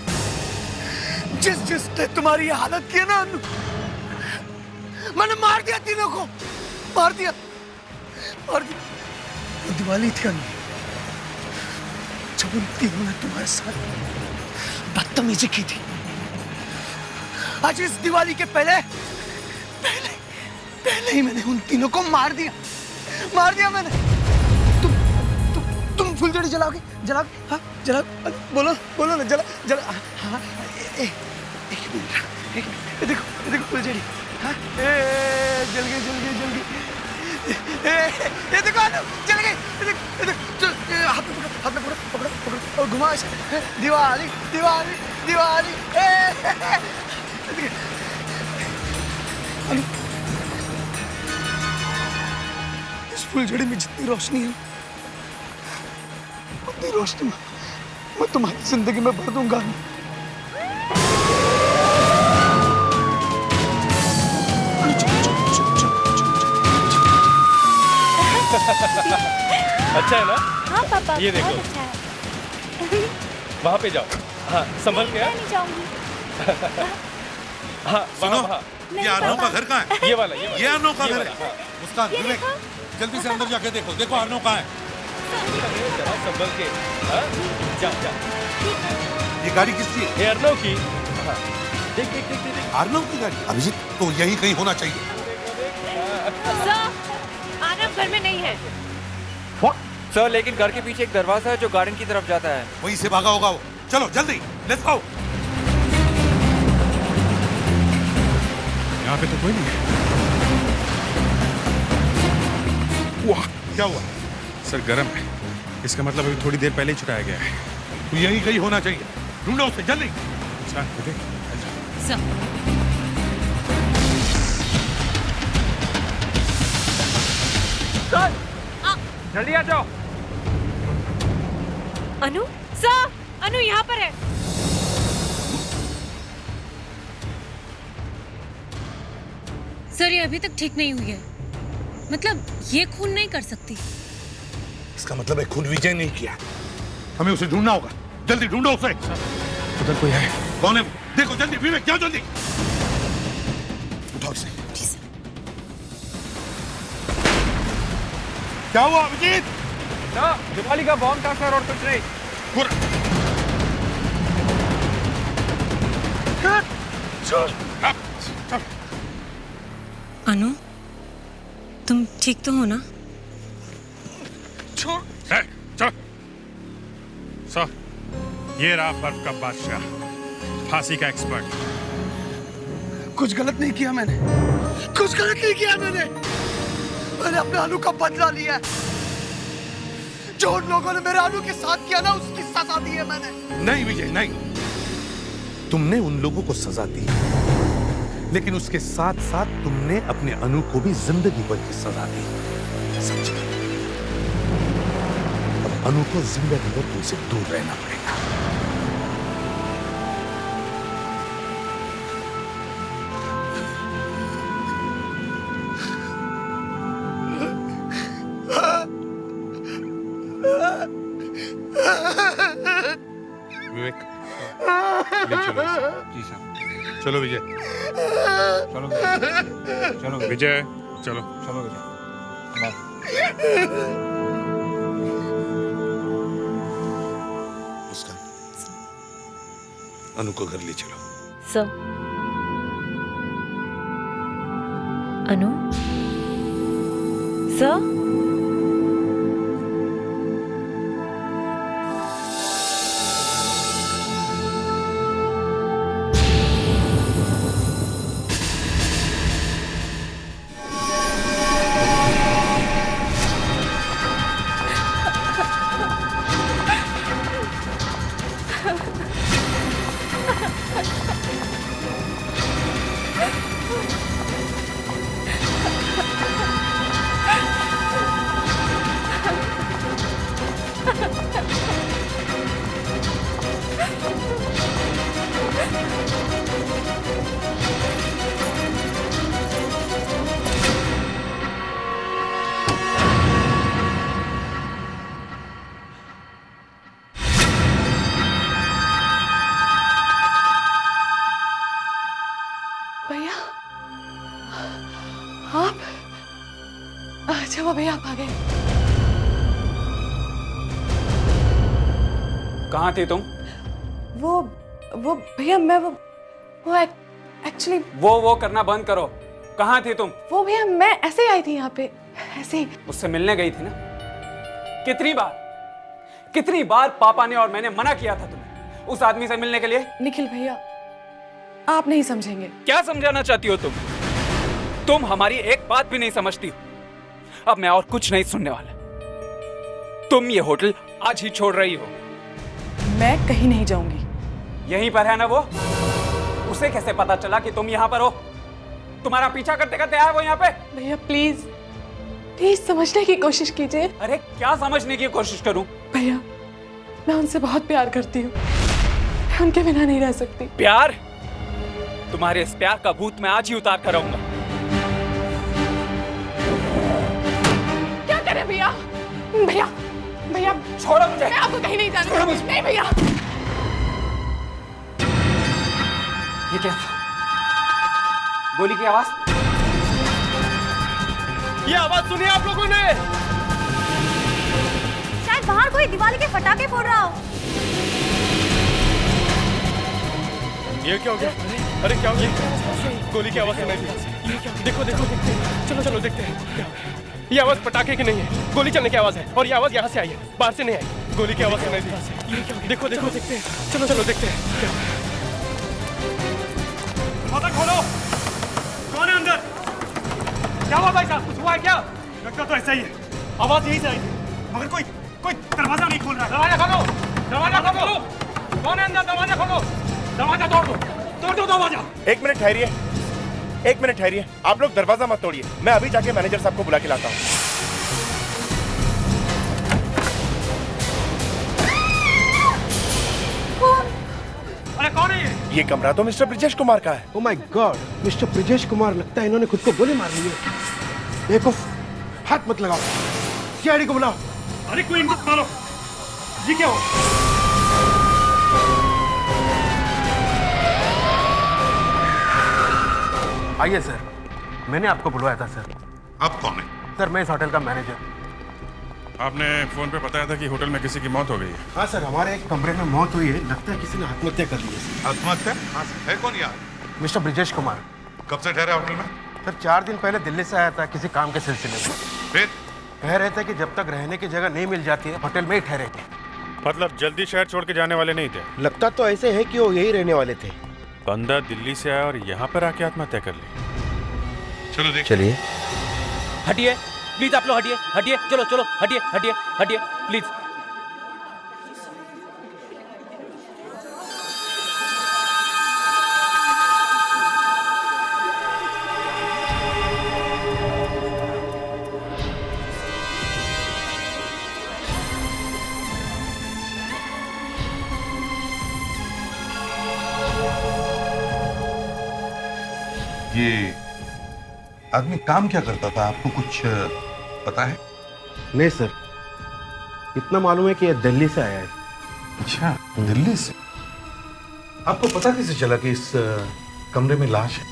जिसने तुम्हारी ये हालत की है ना अनु। मैंने मार दिया तीनों को, मार दिया, मार दिया। वो दिवाली थी अनु, जब उन तीनों ने तुम्हारे साथ बदतमीजी की थी। आज इस दिवाली के पहले ही मैंने उन तीनों को मार दिया मैंने। तुम फुलझड़ी जलाओगे? हाँ जलाओ, बोलो ना, जला। हाँ एक मिनट, देखो फुलझड़ी। हाँ जल गई। ये देखो अनु, जल गई। हाथ में पकड़ो और घुमाओ इसे। दिवाली। अनु, इस फुलझड़ी में जितनी रोशनी है उतनी रोशनी मैं तुम्हारी जिंदगी में भर दूंगा। अच्छा है ना? हाँ पापा, ये देखो, बहुत अच्छा है। वहाँ पे जाओ। हाँ संभल के। नहीं जाऊंगी। हाँ सुनो, वहाँ। ये अर्नव का घर कहाँ है? ये वाला। ये अर्नव का घर है। हाँ। मुस्कान, विवेक, जल्दी से अंदर जाके देखो अर्नव कहाँ है। जरा संभल के। हाँ जा। ये गाड़ी किसकी है? ये अर्नव की। हाँ देख। अर्नव की गाड़ी? अभिजीत, तो यही कहीं होना चाहिए। आनंद घर में नहीं है। सर लेकिन घर के पीछे एक दरवाजा है जो गार्डन की तरफ जाता है। वहीं से भागा होगा वो। चलो जल्दी, लेट्स गो। यहाँ पे तो कोई नहीं है। वाह, क्या हुआ? सर गरम है, इसका मतलब अभी थोड़ी देर पहले ही छुटाया गया है। तो यही कहीं होना चाहिए, ढूंढो उसे जल्दी। अच्छा ओके। सर जल्दी आ जाओ। अनु सर, अनु यहाँ पर है। सर ये अभी तक ठीक नहीं हुई है, मतलब ये खून नहीं कर सकती। इसका मतलब है खून विजय नहीं किया। हमें उसे ढूंढना होगा, जल्दी ढूंढो उसे। उधर कोई है? कौन है? देखो जल्दी, विवेक जाओ जल्दी। उठाओ इसे। क्या हुआ अभिजीत? दिवाली का बॉम्ब था सर और कुछ नहीं। अनु तुम ठीक तो हो ना? सर ये रहा बर्फ का बादशाह, फांसी का एक्सपर्ट। कुछ गलत नहीं किया मैंने, कुछ गलत नहीं किया मैंने अपने अनु का बदला लिया है। जो उन लोगों ने मेरे अनु के साथ किया ना, उसकी सजा दी है मैंने। नहीं विजय नहीं, तुमने उन लोगों को सजा दी, लेकिन उसके साथ साथ तुमने अपने अनु को भी जिंदगी भर की सजा दी। समझे? अब अनु को जिंदगी भर तुमसे दूर रहना पड़ेगा। विवेक ले चलो इसे। जी सर। चलो विजय। चलो चलो विजय चलो। चलो विजय। मुस्कान, अनु को घर ले चलो। सर अनु सर भैया आप, अच्छा वो भैया आप आ गए। कहाँ थे तुम? वो भैया मैं वो एक्चुअली वो करना बंद करो। कहाँ थे तुम? वो भैया मैं ऐसे ही आई थी यहाँ पे, ऐसे ही। उससे मिलने गई थी ना? कितनी बार पापा ने और मैंने मना किया था तुम्हें उस आदमी से मिलने के लिए। निखिल भैया आप नहीं समझेंगे। क्या समझाना चाहती हो तुम हमारी एक बात भी नहीं समझती हो। अब मैं और कुछ नहीं सुनने वाला। तुम ये होटल आज ही छोड़ रही हो। मैं कहीं नहीं जाऊंगी। यहीं पर है ना वो? उसे कैसे पता चला कि तुम यहाँ पर हो? तुम्हारा पीछा करते करते आया वो यहाँ पे। भैया प्लीज समझने की कोशिश कीजिए। अरे क्या समझने की कोशिश करूं? भैया मैं उनसे बहुत प्यार करती हूँ, मैं उनके बिना नहीं रह सकती। प्यार? तुम्हारे इस प्यार का भूत मैं आज ही उतार कर आऊंगा। क्या करें भैया? भैया छोड़ो मुझे। मैं आपको कहीं नहीं जाने दूंगी। नहीं भैया। ये क्या? गोली की आवाज? ये आवाज सुनी आप लोगों ने? शायद बाहर कोई दिवाली के पटाखे फोड़ रहा हो। ये क्या हो गया? अरे क्या हो गया? गोली की आवाज सुनाई थी। देखो देखो देखते हैं, चलो चलो देखते हैं। ये आवाज पटाखे की नहीं है, गोली चलने की आवाज है, और ये आवाज यहाँ से आई है, बाहर से नहीं आई। गोली की आवाज सुनाई दी। देखो देखो देखते हैं, चलो चलो देखते हैं। दरवाजा खोलो, कौन है अंदर? क्या हुआ भाई साहब, कुछ हुआ है क्या? लगता तो ऐसा ही है, आवाज यहीं से आई थी, मगर कोई दरवाजा नहीं खोल रहा है। दरवाजा खोलो, दरवाजा खोलो, कौन है अंदर? दरवाजा खोलो, दरवाजा तोड़ दो दरवाजा। एक मिनट ठहरिए, आप लोग दरवाजा मत तोड़िए, मैं अभी जाके मैनेजर साहब को बुला के लाता हूँ। अरे कौन है ये कमरा तो मिस्टर ब्रिजेश कुमार का है। Oh my God, mister Brijesh Kumar, लगता है इन्होंने खुद को गोली मार ली है। देखो, हाथ मत लगाओ, सीआईडी को बुलाओ। अरे कोई इनको मारो, ये क्या हो? आइए सर, मैंने आपको बुलवाया था सर। आप कौन है? सर मैं इस होटल का मैनेजर। आपने फोन पे बताया था कि होटल में किसी की मौत हो गई है। हाँ सर, हमारे एक कमरे में मौत हुई है, लगता है किसी ने आत्महत्या कर ली है। आत्महत्या? हाँ है, कौन यार? मिस्टर ब्रिजेश कुमार। कब से ठहरा होटल में? सर 4 दिन पहले दिल्ली से आया था किसी काम के सिलसिले में। फिर कह रहे थे कि जब तक रहने की जगह नहीं मिल जाती है होटल में ही ठहरेंगे। मतलब जल्दी शहर छोड़ के जाने वाले नहीं थे? लगता तो ऐसे है कि वो यही रहने वाले थे। बंदा दिल्ली से आया और यहाँ पर आके आत्महत्या कर ली। चलो देख। चलिए। हटिए प्लीज, आप लोग हटिए, हटिए, चलो चलो, हटिए हटिए हटिए प्लीज। ये आदमी काम क्या करता था, आपको कुछ पता है? नहीं सर, इतना मालूम है कि ये दिल्ली से आया है। अच्छा, दिल्ली से? आपको पता कैसे चला कि इस कमरे में लाश है?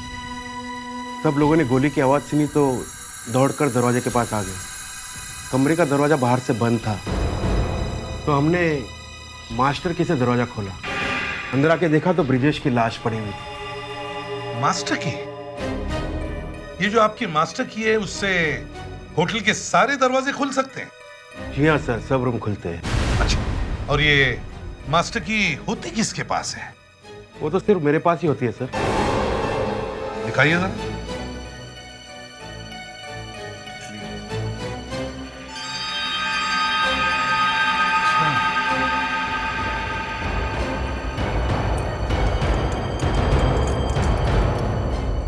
सब लोगों ने गोली की आवाज सुनी तो दौड़कर दरवाजे के पास आ गए। कमरे का दरवाजा बाहर से बंद था, तो हमने मास्टर की से दरवाजा खोला। अंदर आके देखा तो ब्रिजेश की लाश पड़ी हुई थी। मास्टर की? ये जो आपकी मास्टर की है, उससे होटल के सारे दरवाजे खुल सकते हैं? जी हाँ सर, सब रूम खुलते हैं। अच्छा, और ये मास्टर की होती किसके पास है? वो तो सिर्फ मेरे पास ही होती है सर। दिखाइए जरा।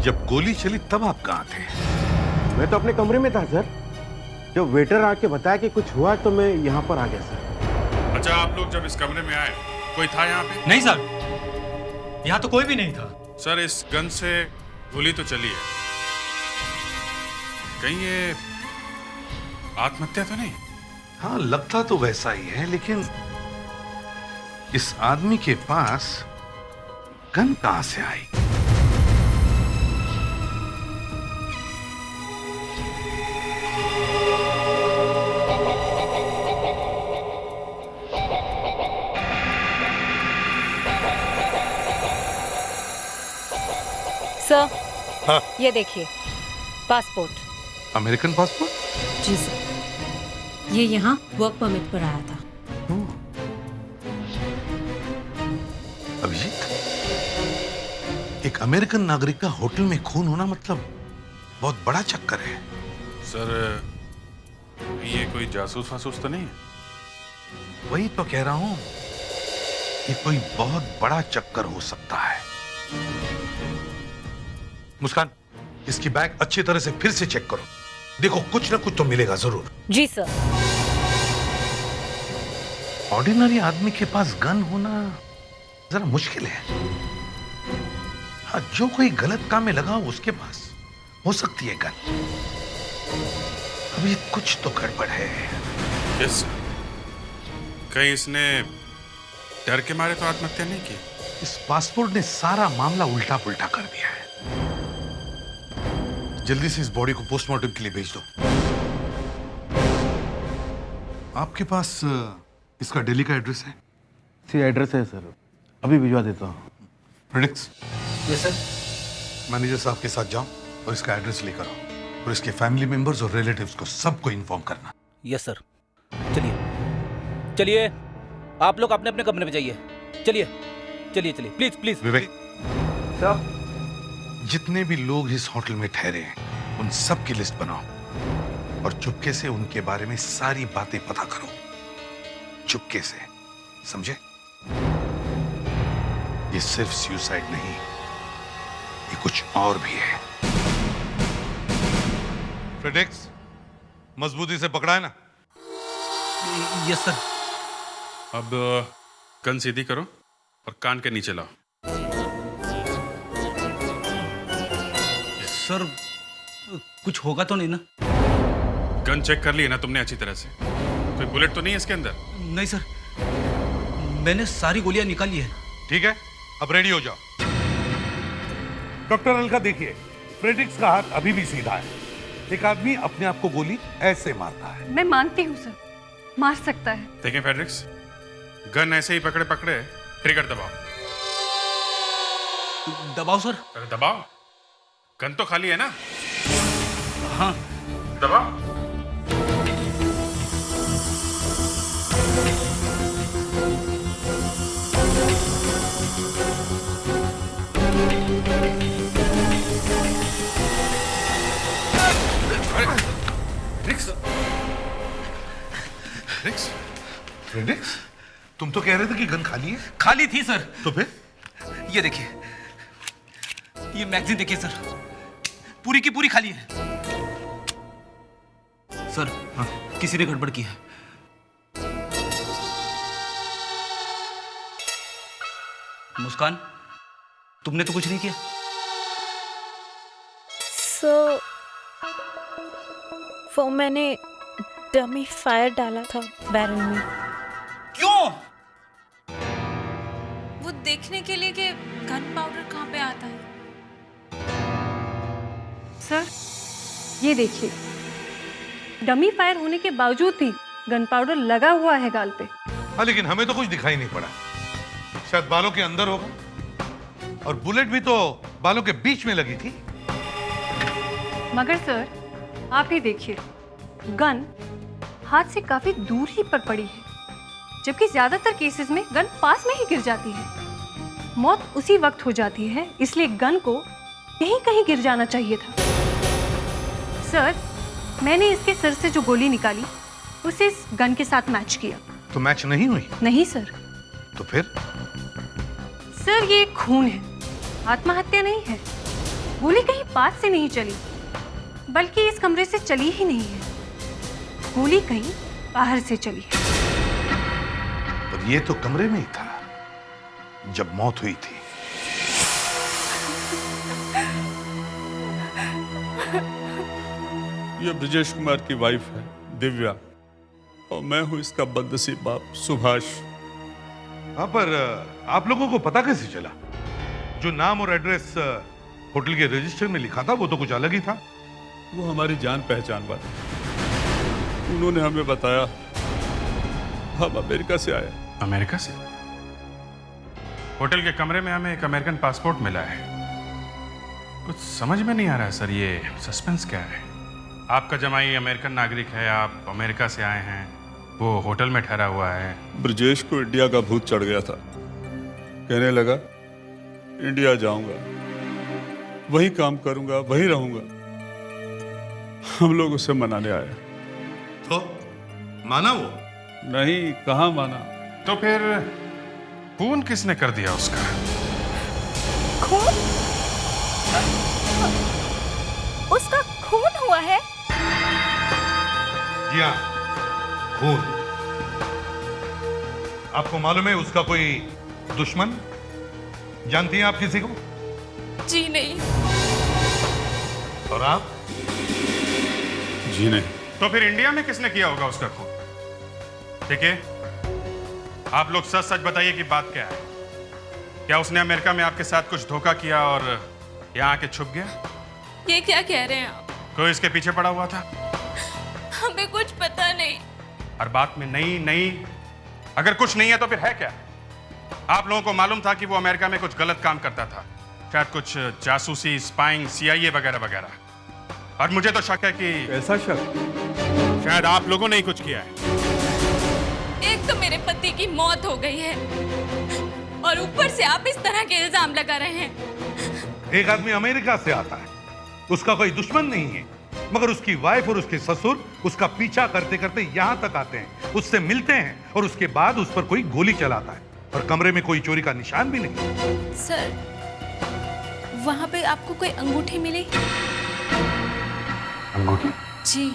जब गोली चली तब आप कहाँ थे? मैं तो अपने कमरे में था सर। जब वेटर आके बताया कि कुछ हुआ तो मैं यहाँ पर आ गया सर। अच्छा, आप लोग जब इस कमरे में आए कोई था यहाँ पे? नहीं सर, यहाँ तो कोई भी नहीं था। सर, इस गन से गोली तो चली है, कहीं ये आत्महत्या तो नहीं? हाँ, लगता तो वैसा ही है, लेकिन इस आदमी के पास गन कहां से आई? सर, हाँ, ये देखिए पासपोर्ट। American passport? जी सर, ये यहाँ वर्क परमिट पर आया था। अभिजीत, एक अमेरिकन नागरिक का होटल में खून होना मतलब बहुत बड़ा चक्कर है। सर, ये कोई जासूस फासूस तो नहीं है? वही तो कह रहा हूं, ये कोई बहुत बड़ा चक्कर हो सकता है। मुस्कान, इसकी बैग अच्छी तरह से फिर से चेक करो, देखो कुछ ना कुछ तो मिलेगा जरूर। जी सर। ऑर्डिनरी आदमी के पास गन होना जरा मुश्किल है। हाँ, जो कोई गलत काम में लगा हो उसके पास हो सकती है गन। अभी कुछ तो गड़बड़ है। Yes sir. कहीं इसने डर के मारे तो आत्महत्या नहीं की? इस पासपोर्ट ने सारा मामला उल्टा पुल्टा कर दिया है। जल्दी से इस बॉडी को पोस्टमार्टम के लिए भेज दो। आपके पास इसका दिल्ली का एड्रेस है? सी एड्रेस है सर, अभी भिजवा देता हूँ। प्रेडिक्स? Yes sir. मैनेजर साहब के साथ जाओ और इसका एड्रेस लेकर आओ और इसके फैमिली मेंबर्स और रिलेटिव्स को सबको इन्फॉर्म करना। Yes sir. चलिए चलिए, आप लोग अपने अपने कमरे में जाइए। चलिए चलिए चलिए, प्लीज प्लीज। विवेक सर, जितने भी लोग इस होटल में ठहरे हैं उन सब की लिस्ट बनाओ और चुपके से उनके बारे में सारी बातें पता करो, चुपके से, समझे? ये सिर्फ सुसाइड नहीं, ये कुछ और भी है। फ्रेडेक्स, मजबूती से पकड़ा है ना? Yes sir. अब गन सीधी करो और कान के नीचे लाओ। सर कुछ होगा तो नहीं ना? गन चेक कर ली ना तुमने अच्छी तरह से? कोई बुलेट तो नहीं है इसके अंदर? नहीं सर, मैंने सारी गोलियां निकाली है। ठीक है, अब रेडी हो जाओ। डॉक्टर अलका देखिए, फ्रेडरिक्स का हाथ अभी भी सीधा है। एक आदमी अपने आप को गोली ऐसे मारता है। मैं मानती हूँ सर, मार सकता है। देखें फ्रेडरिक्स, गन ऐसे ही पकड़े पकड़े ट्रिगर दबाओ। दबाओ सर। अरे दबाओ, गन तो खाली है ना? हाँ दबाओ। फ्रेडरिक्स, तुम तो कह रहे थे कि गन खाली है। खाली थी सर। तो फिर? ये देखिए, ये मैगजीन देखिए सर, पूरी की पूरी खाली है। सर हाँ, किसी ने गड़बड़ की है। मुस्कान, तुमने तो कुछ नहीं किया। वो मैंने डमी फायर डाला था बैरल में। क्यों? वो देखने के लिए कि गन पाउडर कहाँ पे आता है। सर ये देखिए, डमी फायर होने के बावजूद भी गन पाउडर लगा हुआ है गाल पे। हाँ, लेकिन हमें तो कुछ दिखाई नहीं पड़ा। शायद बालों के अंदर होगा, और बुलेट भी तो बालों के बीच में लगी थी। मगर सर आप ही देखिए, गन हाथ से काफी दूर ही पर पड़ी है, जबकि ज्यादातर केसेस में गन पास में ही गिर जाती है। मौत उसी वक्त हो जाती है, इसलिए गन को यहीं कहीं गिर जाना चाहिए था। सर मैंने इसके सिर से जो गोली निकाली उसे इस गन के साथ मैच किया। तो मैच नहीं हुई? नहीं सर। तो फिर? सर ये खून है, आत्महत्या नहीं है। गोली कहीं पास से नहीं चली, बल्कि इस कमरे से चली ही नहीं है। गोली कहीं बाहर से चली है। पर ये तो कमरे में ही था जब मौत हुई थी। ये ब्रजेश कुमार की वाइफ है दिव्या, और मैं हूं इसका बदनसीब बाप सुभाष। हाँ, पर आप लोगों को पता कैसे चला? जो नाम और एड्रेस होटल के रजिस्टर में लिखा था वो तो कुछ अलग ही था। वो हमारी जान पहचान वाले, उन्होंने हमें बताया। हम अमेरिका से आए। अमेरिका से? होटल के कमरे में हमें एक अमेरिकन पासपोर्ट मिला है। कुछ समझ में नहीं आ रहा है सर, ये सस्पेंस क्या है? आपका जमाई अमेरिकन नागरिक है, आप अमेरिका से आए हैं, वो होटल में ठहरा हुआ है। ब्रजेश को इंडिया का भूत चढ़ गया था, कहने लगा इंडिया जाऊंगा, वहीं काम करूंगा, वहीं रहूंगा। हम लोग उसे मनाने आए। तो माना वो? नहीं, कहाँ माना। तो फिर खून किसने कर दिया उसका? खून? उसका खून हुआ है? जी हाँ, खून। आपको मालूम है उसका कोई दुश्मन? जानती हैं आप किसी को? जी नहीं। और आप? जी नहीं। तो फिर इंडिया में किसने किया होगा उसका खून? ठीक है, आप लोग सच सच बताइए कि बात क्या है। क्या उसने अमेरिका में आपके साथ कुछ धोखा किया और यहाँ आके छुप गया? ये क्या कह रहे हैं आप? कोई इसके पीछे पड़ा हुआ था? हमें कुछ पता नहीं। हर बात में नहीं नहीं, अगर कुछ नहीं है तो फिर है क्या? आप लोगों को मालूम था कि वो अमेरिका में कुछ गलत काम करता था, शायद कुछ जासूसी, स्पाइंग, CIA वगैरह वगैरह। और मुझे तो शक है कि ऐसा शक शायद आप लोगों ने ही कुछ किया है। एक तो मेरे पति की मौत हो गई है और ऊपर से आप इस तरह के इल्जाम लगा रहे हैं। एक आदमी अमेरिका से आता है, उसका कोई दुश्मन नहीं है, मगर उसकी वाइफ और उसके ससुर उसका पीछा करते करते यहां तक आते हैं, उससे मिलते हैं और उसके बाद उस पर कोई गोली चलाता है और कमरे में कोई चोरी का निशान भी नहीं। सर, वहां पे आपको कोई अंगूठी मिली? अंगूठी? जी,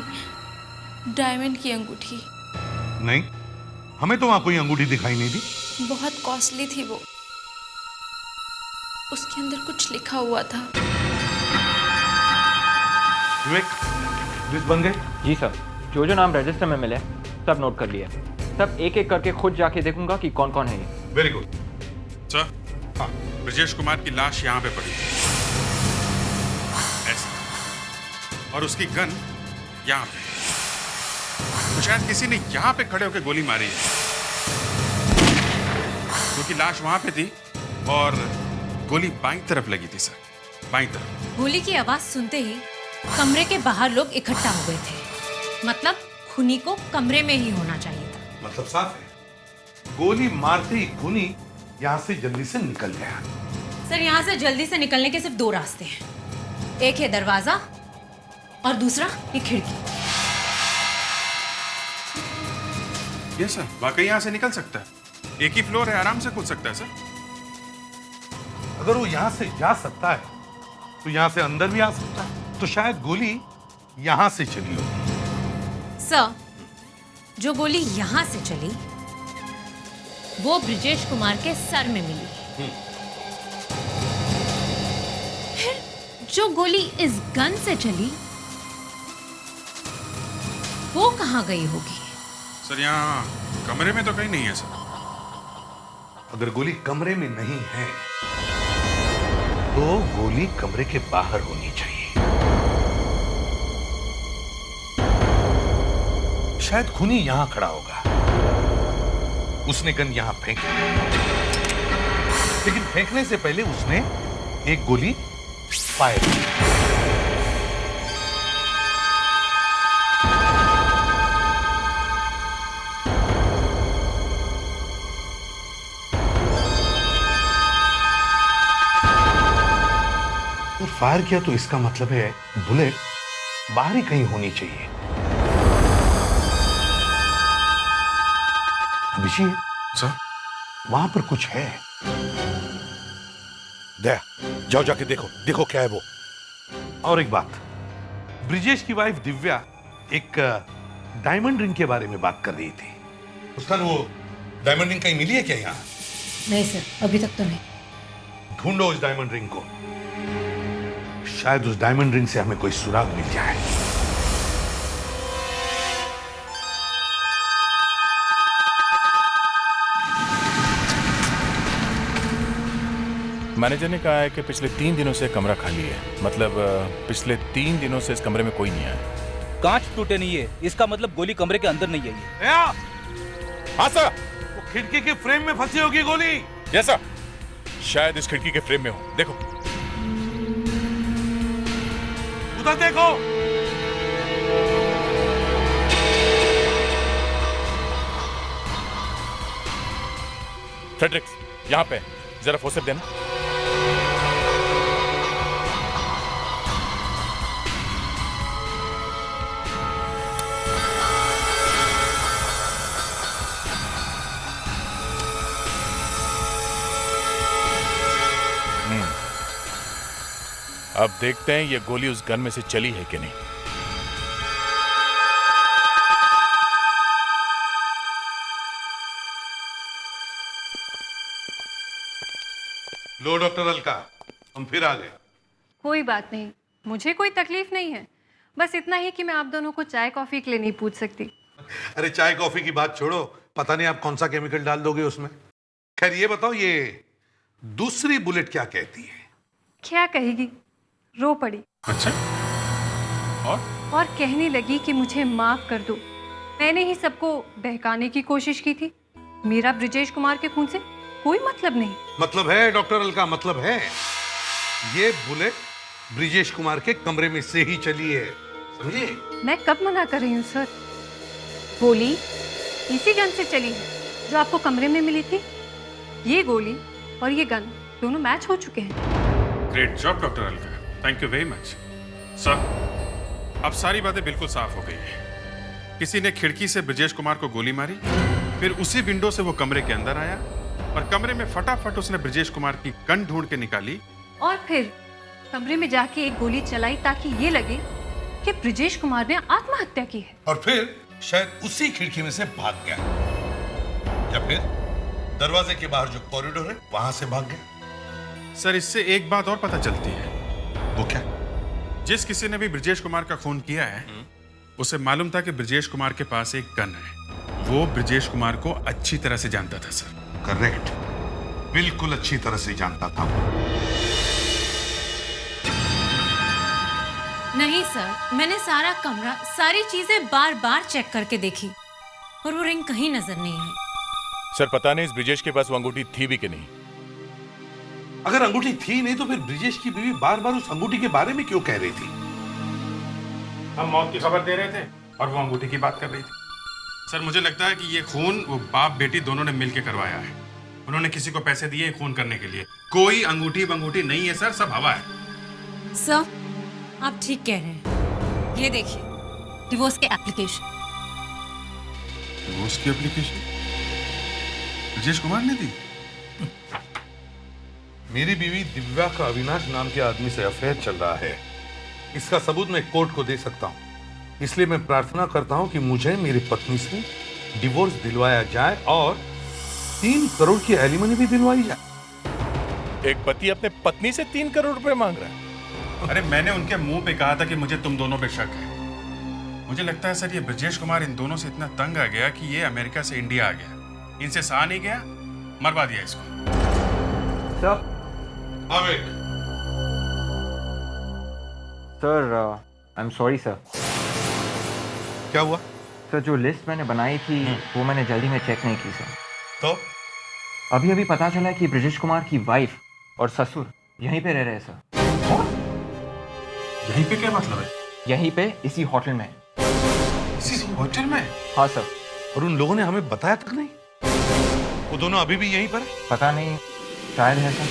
डायमंड की अंगूठी। नहीं, हमें तो वहां कोई अंगूठी दिखाई नहीं दी। बहुत कॉस्टली थी वो, उसके अंदर कुछ लिखा हुआ था। विवेक, लिस्ट बन गई? जी सर, जो जो नाम रजिस्टर में मिले सब नोट कर लिए। सब एक एक करके खुद जाके देखूंगा कि कौन कौन है ये। Very good sir. हाँ, ब्रजेश कुमार की लाश यहाँ पे पड़ी थी, ऐसे, और उसकी गन यहाँ पे। तो शायद किसी ने यहाँ पे खड़े होकर गोली मारी है, क्योंकि लाश वहां पे थी और गोली बाईं तरफ लगी थी सर, बाईं तरफ। गोली की आवाज सुनते ही कमरे के बाहर लोग इकट्ठा हो गए थे। मतलब खूनी को कमरे में ही होना चाहिए था। मतलब साफ है, गोली मारते ही खूनी यहाँ से जल्दी से निकल गया। सर, यहाँ से जल्दी से निकलने के सिर्फ 2 रास्ते हैं। एक है दरवाजा और दूसरा ये खिड़की। ये सर, वाकई यहाँ से निकल सकता है। एक ही फ्लोर है, आराम से कूद सकता है सर। अगर वो यहाँ से जा सकता है तो यहाँ से अंदर भी आ सकता है, तो शायद गोली यहाँ से चली होगी। सर, जो गोली यहाँ से चली वो ब्रजेश कुमार के सर में मिली। फिर जो गोली इस गन से चली वो कहाँ गई होगी? सर, यहाँ कमरे में तो कहीं नहीं है सर। अगर गोली कमरे में नहीं है तो गोली कमरे के बाहर होनी चाहिए। शायद खूनी यहां खड़ा होगा, उसने गन यहां फेंकी, लेकिन फेंकने से पहले उसने एक गोली फायर की। फायर किया तो इसका मतलब है बुलेट बाहर ही कहीं होनी चाहिए। अभिषेक सर, वहां पर कुछ है। दया, जाओ जाके देखो, देखो क्या है वो। और एक बात, ब्रिजेश की वाइफ दिव्या एक डायमंड रिंग के बारे में बात कर रही थी। उसका वो डायमंड रिंग कहीं मिली है क्या यहाँ? नहीं सर, अभी तक तो नहीं। ढूंढो उस डायमंड रिंग को, शायद उस डायमंड रिंग से हमें कोई सुराग मिल जाए। मैनेजर ने कहा है कि पिछले 3 दिनों से कमरा खाली है। मतलब पिछले 3 दिनों से इस कमरे में कोई नहीं आया। कांच टूटे नहीं है, इसका मतलब गोली कमरे के अंदर नहीं आई है। हाँ सर, वो खिड़की के फ्रेम में फंसी होगी गोली। यस सर, शायद इस खिड़की के फ्रेम में हो। देखो उधर देखो। फ्रेडरिक्स, यहाँ पे जरा फोर्सेप देना। अब देखते हैं ये गोली उस गन में से चली है कि नहीं। लो डॉक्टर अलका, हम फिर आ गए। कोई बात नहीं, मुझे कोई तकलीफ नहीं है। बस इतना ही कि मैं आप दोनों को चाय कॉफी के लिए नहीं पूछ सकती। अरे चाय कॉफी की बात छोड़ो, पता नहीं आप कौन सा केमिकल डाल दोगे उसमें। खैर ये बताओ, ये दूसरी बुलेट क्या कहती है? क्या कहेगी, रो पड़ी। अच्छा, और कहने लगी कि मुझे माफ कर दो, मैंने ही सबको बहकाने की कोशिश की थी। मेरा ब्रिजेश कुमार के खून से कोई मतलब नहीं। मतलब है डॉक्टर अलका, मतलब है। ये बुलेट ब्रिजेश कुमार के कमरे में से ही चली है, समझे? मैं कब मना कर रही हूँ सर? गोली इसी गन से चली है जो आपको कमरे में मिली थी। ये गोली और ये गन दोनों मैच हो चुके हैं। Great job doctor Alka, thank you very much. Sir, अब सारी बातें बिल्कुल साफ हो गई है। किसी ने खिड़की से ब्रिजेश कुमार को गोली मारी, फिर उसी विंडो से वो कमरे के अंदर आया और कमरे में फटाफट उसने ब्रिजेश कुमार की गन ढूंढ के निकाली और फिर कमरे में जाके एक गोली चलाई ताकि ये लगे कि ब्रिजेश कुमार ने आत्महत्या की है। और फिर शायद उसी खिड़की में से भाग गया, या फिर दरवाजे के बाहर जो कॉरिडोर है वहां से भाग गया। सर, इससे एक बात और पता चलती है। वो क्या? जिस किसी ने भी ब्रिजेश कुमार का खून किया है, उसे मालूम था कि ब्रिजेश कुमार के पास एक गन है। वो ब्रिजेश कुमार को अच्छी तरह से जानता था सर। करेक्ट, बिल्कुल अच्छी तरह से जानता था। नहीं सर, मैंने सारा कमरा, सारी चीजें बार बार चेक करके देखी और वो रिंग कहीं नजर नहीं आई। सर, पता नहीं इस ब्रिजेश के पास वो अंगूठी थी भी कि नहीं। अगर अंगूठी थी नहीं तो फिर ब्रिजेश की बीवी बार बार उस अंगूठी के बारे में क्यों कह रही थी? हम मौत की खबर दे रहे थे और वो अंगूठी की बात कर रही थी। सर, मुझे लगता है कि ये खून वो बाप बेटी दोनों ने मिलकर करवाया है। उन्होंने किसी को पैसे दिए खून करने के लिए। कोई अंगूठी बंगूठी नहीं है सर, सब हवा है। सर, आप ठीक कह रहे हैं। ये देखिए, डिवोर्स के एप्लीकेशन। डिवोर्स की एप्लीकेशन ब्रिजेश कुमार ने दी? मेरी बीवी दिव्या का अविनाश नाम के आदमी से अफेयर चल रहा है। इसका सबूत मैं कोर्ट को दे सकता हूं। इसलिए मैं प्रार्थना करता हूं कि मुझे मेरी पत्नी से डिवोर्स दिलवाया जाए और 3 करोड़ की एलिमनी भी दिलवाई जाए। एक पति अपने पत्नी से 3 करोड़ रुपए मांग रहा है। अरे, मैंने उनके मुंह पे कहा था कि मुझे तुम दोनों पे शक है। मुझे लगता है सर, ये ब्रिजेश कुमार इन दोनों से इतना तंग आ गया कि ये अमेरिका से इंडिया आ गया। इनसे सहा नहीं गया, मरवा दिया इसको। Sir, I am sorry sir. क्या हुआ? सर, जो लिस्ट मैंने बनाई थी वो मैंने जल्दी में चेक नहीं की सर। तो अभी अभी पता चला कि ब्रिजेश कुमार की वाइफ और ससुर यहीं पे रह रहे हैं सर। यहीं पे क्या मतलब है? यहीं पे, इसी होटल में। इसी होटल में? हाँ सर। और उन लोगों ने हमें बताया तक नहीं? वो दोनों अभी भी यहीं पर है? पता नहीं, शायद है सर।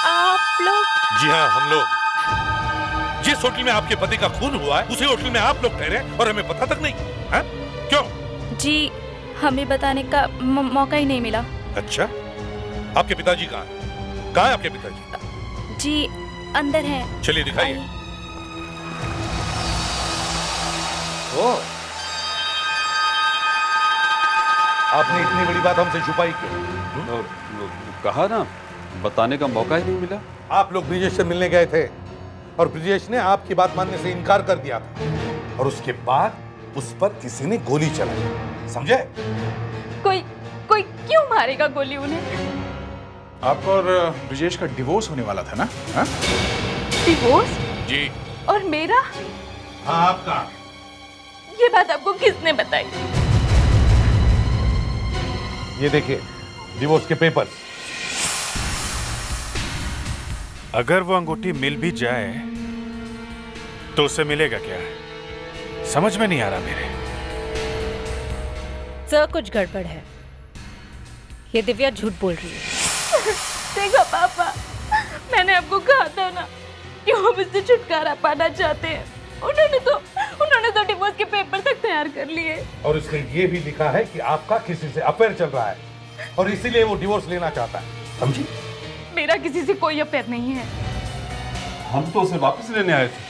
आप लोग? जी हाँ, हम लोग। जिस होटल में आपके पति का खून हुआ है उसी होटल में आप लोग ठहरे और हमें पता तक नहीं है? क्यों? जी, हमें बताने का मौका ही नहीं मिला। अच्छा, आपके पिताजी कहाँ हैं? कहाँ है आपके पिताजी? जी, अंदर हैं। चलिए दिखाइए। आपने इतनी बड़ी बात हमसे छुपाई क्यों? कहा ना, बताने का मौका ही नहीं मिला। आप लोग ब्रिजेश से मिलने गए थे और ब्रिजेश ने आपकी बात मानने से इनकार कर दिया था और उसके बाद उस पर किसी ने गोली चलाई, समझे? कोई क्यों मारेगा गोली उन्हें? आपका और ब्रिजेश का डिवोर्स होने वाला था ना? हाँ? डिवोर्स? जी। और मेरा? हाँ, आपका। ये बात आपको किसने बताई? ये देखिए, डिवोर्स के पेपर। अगर वो अंगूठी मिल भी जाए तो उससे मिलेगा क्या? समझ में नहीं आ रहा मेरे। सर, कुछ गड़बड़ है। ये दिव्या झूठ बोल रही है। देखो पापा, मैंने आपको कहा था ना कि वो मुझसे छुटकारा पाना चाहते हैं। उन्होंने तो डिवोर्स के पेपर तक तैयार कर लिए और इसमें ये भी लिखा है कि आपका किसी से अफेयर चल रहा है और इसीलिए वो डिवोर्स लेना चाहता है, समझी? मेरा किसी से कोई अफेयर नहीं है। हम तो उसे वापस लेने आए थे।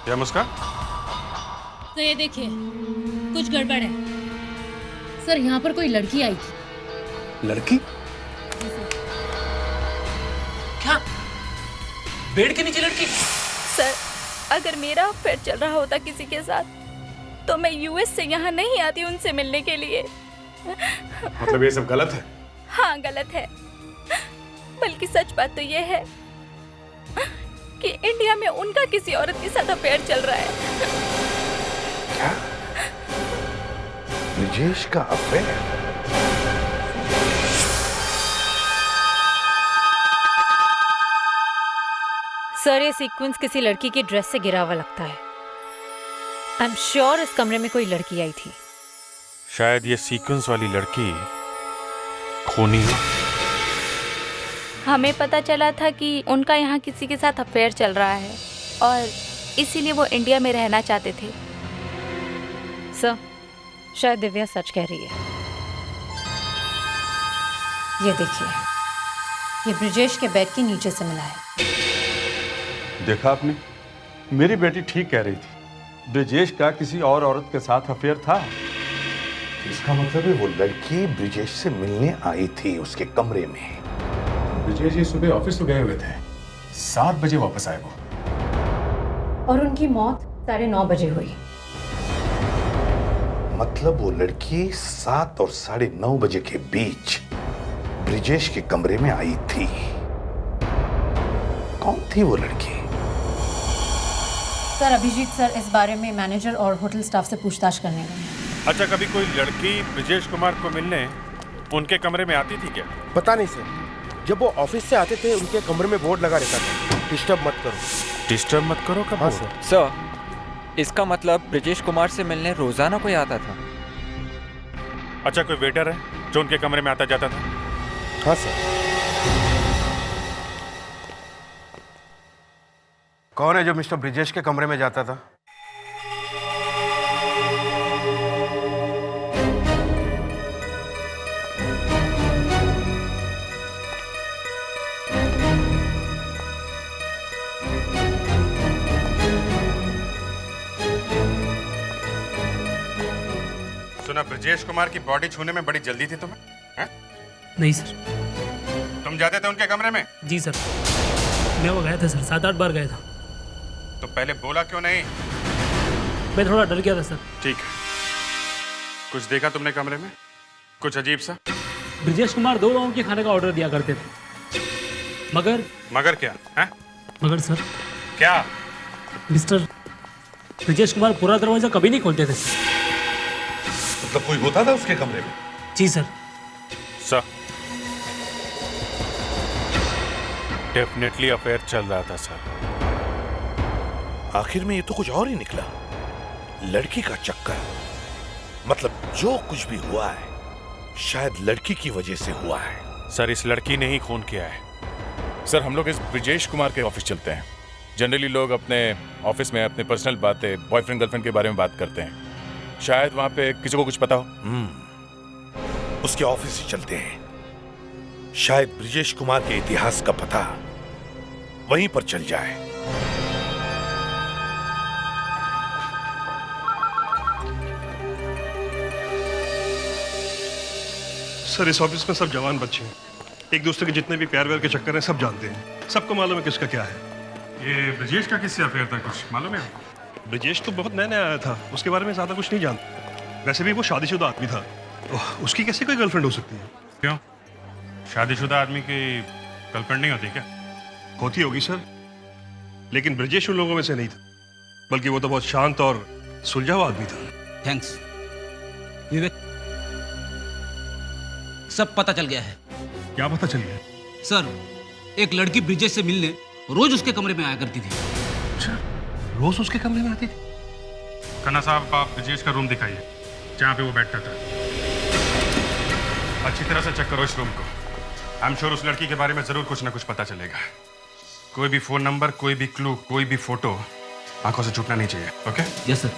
क्या मुस्कान? तो ये देखिए, कुछ गड़बड़ है। सर, यहाँ पर कोई लड़की आई थी। लड़की? क्या? बेड के नीचे लड़की? सर, अगर मेरा अफेयर चल रहा होता किसी के साथ तो मैं यूएस से यहाँ नहीं आती उनसे मिलने के लिए। मतलब ये सब गलत है? हाँ, गलत है। बल्कि सच बात तो ये है कि इंडिया में उनका किसी औरत के साथ अफेयर चल रहा है। क्या? ब्रिजेश का अफेयर? सर, ये सीक्वेंस किसी लड़की की ड्रेस से गिरा हुआ लगता है। आई एम श्योर इस कमरे में कोई लड़की आई थी। शायद ये सीक्वेंस वाली लड़की खूनी हो। हमें पता चला था कि उनका यहाँ किसी के साथ अफेयर चल रहा है और इसीलिए वो इंडिया में रहना चाहते थे। सर, शायद दिव्या सच कह रही है। ये देखिए, ये ब्रिजेश के बेड के नीचे से मिला है। देखा आपने, मेरी बेटी ठीक कह रही थी। ब्रिजेश का किसी और औरत के साथ अफेयर था। इसका मतलब है वो लड़की ब्रिजेश से मिलने आई थी उसके कमरे में। ब्रिजेश जी सुबह ऑफिस तो गए हुए थे, 7 बजे वापस आए वो। और उनकी मौत 9:30 बजे हुई। मतलब वो लड़की 7 और 9:30 बजे के बीच ब्रिजेश के कमरे में आई थी। कौन थी वो लड़की? सर, अभिजीत सर इस बारे में मैनेजर और होटल स्टाफ से पूछताछ करने गए हैं। अच्छा, कभी कोई लड़की ब्रिजेश कुमार को मिलने उनके कमरे में आती थी क्या? पता नहीं सर, जब वो ऑफिस से आते थे उनके कमरे में बोर्ड लगा रहता था, डिस्टर्ब मत करो। डिस्टर्ब मत करो कब? हाँ सर। सर, इसका मतलब ब्रिजेश कुमार से मिलने रोजाना कोई आता था? अच्छा, कोई वेटर है जो उनके कमरे में आता जाता था? हाँ सर। कौन है जो मिस्टर ब्रिजेश के कमरे में जाता था? सुना, ब्रिजेश कुमार की बॉडी छूने में बड़ी जल्दी थी तुम्हें? है? नहीं सर। तुम जाते थे उनके कमरे में? जी सर, मैं वो गया था सर, 7-8 बार गया था। तो पहले बोला क्यों नहीं? मैं थोड़ा डर गया था सर। ठीक है, कुछ देखा तुमने कमरे में? कुछ अजीब सा? ब्रिजेश कुमार 2 लोगों के खाने का ऑर्डर दिया करते थे, मगर क्या है? मगर सर, क्या? मिस्टर ब्रिजेश कुमार पूरा दरवाजा कभी नहीं खोलते थे सर। मतलब कोई होता था उसके कमरे में? जी सर। सर, डेफिनेटली अफेयर चल रहा था सर। आखिर में ये तो कुछ और ही निकला। लड़की का चक्कर। मतलब जो कुछ भी हुआ है शायद लड़की की वजह से हुआ है। सर, इस लड़की ने ही खून किया है। सर, हम लोग इस ब्रिजेश कुमार के ऑफिस चलते हैं। जनरली लोग अपने ऑफिस में अपने पर्सनल बातें, बॉयफ्रेंड गर्लफ्रेंड के बारे में बात करते हैं। शायद वहां पे किसी को कुछ पता हो। उसके ऑफिस से चलते हैं। शायद ब्रिजेश कुमार के इतिहास का पता वहीं पर चल जाए। सर, इस ऑफिस में सब जवान बच्चे हैं। एक दूसरे के जितने भी प्यार व्यार के चक्कर हैं सब जानते हैं। सबको मालूम है किसका क्या है। ये ब्रिजेश का किससे अफेयर था, कुछ मालूम है? ब्रिजेश तो बहुत नया नया आया था, उसके बारे में ज्यादा कुछ नहीं जानता। वैसे भी वो शादीशुदा आदमी था, तो उसकी कैसे कोई गर्लफ्रेंड हो सकती है? क्यों? शादीशुदा आदमी की गर्लफ्रेंड नहीं होती क्या? होती होगी सर, लेकिन ब्रिजेश उन लोगों में से नहीं था, बल्कि वो तो बहुत शांत और सुलझा हुआ आदमी था। थैंक्स विवेक, सब पता चल गया है। क्या पता चल गया? सर, एक लड़की ब्रिजेश से मिलने रोज उसके कमरे में आया करती थी। अच्छा, रोज उसके कमरे में आती थी? खन्ना साहब, आप ब्रिजेश का रूम दिखाइए जहाँ पे वो बैठता था। अच्छी तरह से चेक करो इस रूम को। आई एम श्योर उस लड़की के बारे में जरूर कुछ ना कुछ पता चलेगा। कोई भी फोन नंबर, कोई भी क्लू, कोई भी फोटो आंखों से छूटना नहीं चाहिए। ओके? Yes sir.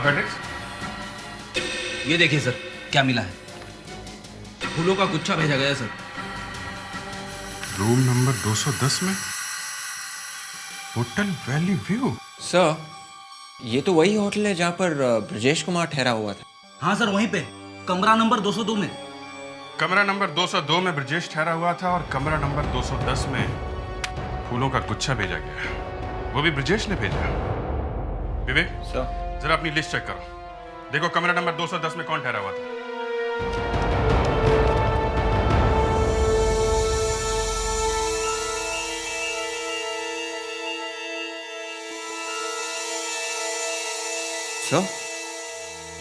पेट्रिक्स? ये देखिए सर, क्या मिला है। फूलों का गुच्छा भेजा गया सर। रूम नंबर 210 में होटल वैली व्यू। सर, ये तो वही होटल है जहाँ पर ब्रजेश कुमार ठहरा हुआ था। हाँ सर, वहीं पे कमरा नंबर 202 में। कमरा नंबर 202 में ब्रजेश ठहरा हुआ था और कमरा नंबर 210 में फूलों का गुच्छा भेजा गया, वो भी ब्रजेश ने भेजा। विवेक सर, जरा अपनी लिस्ट चेक करो, देखो कमरा नंबर 210 में कौन ठहरा हुआ था। सर,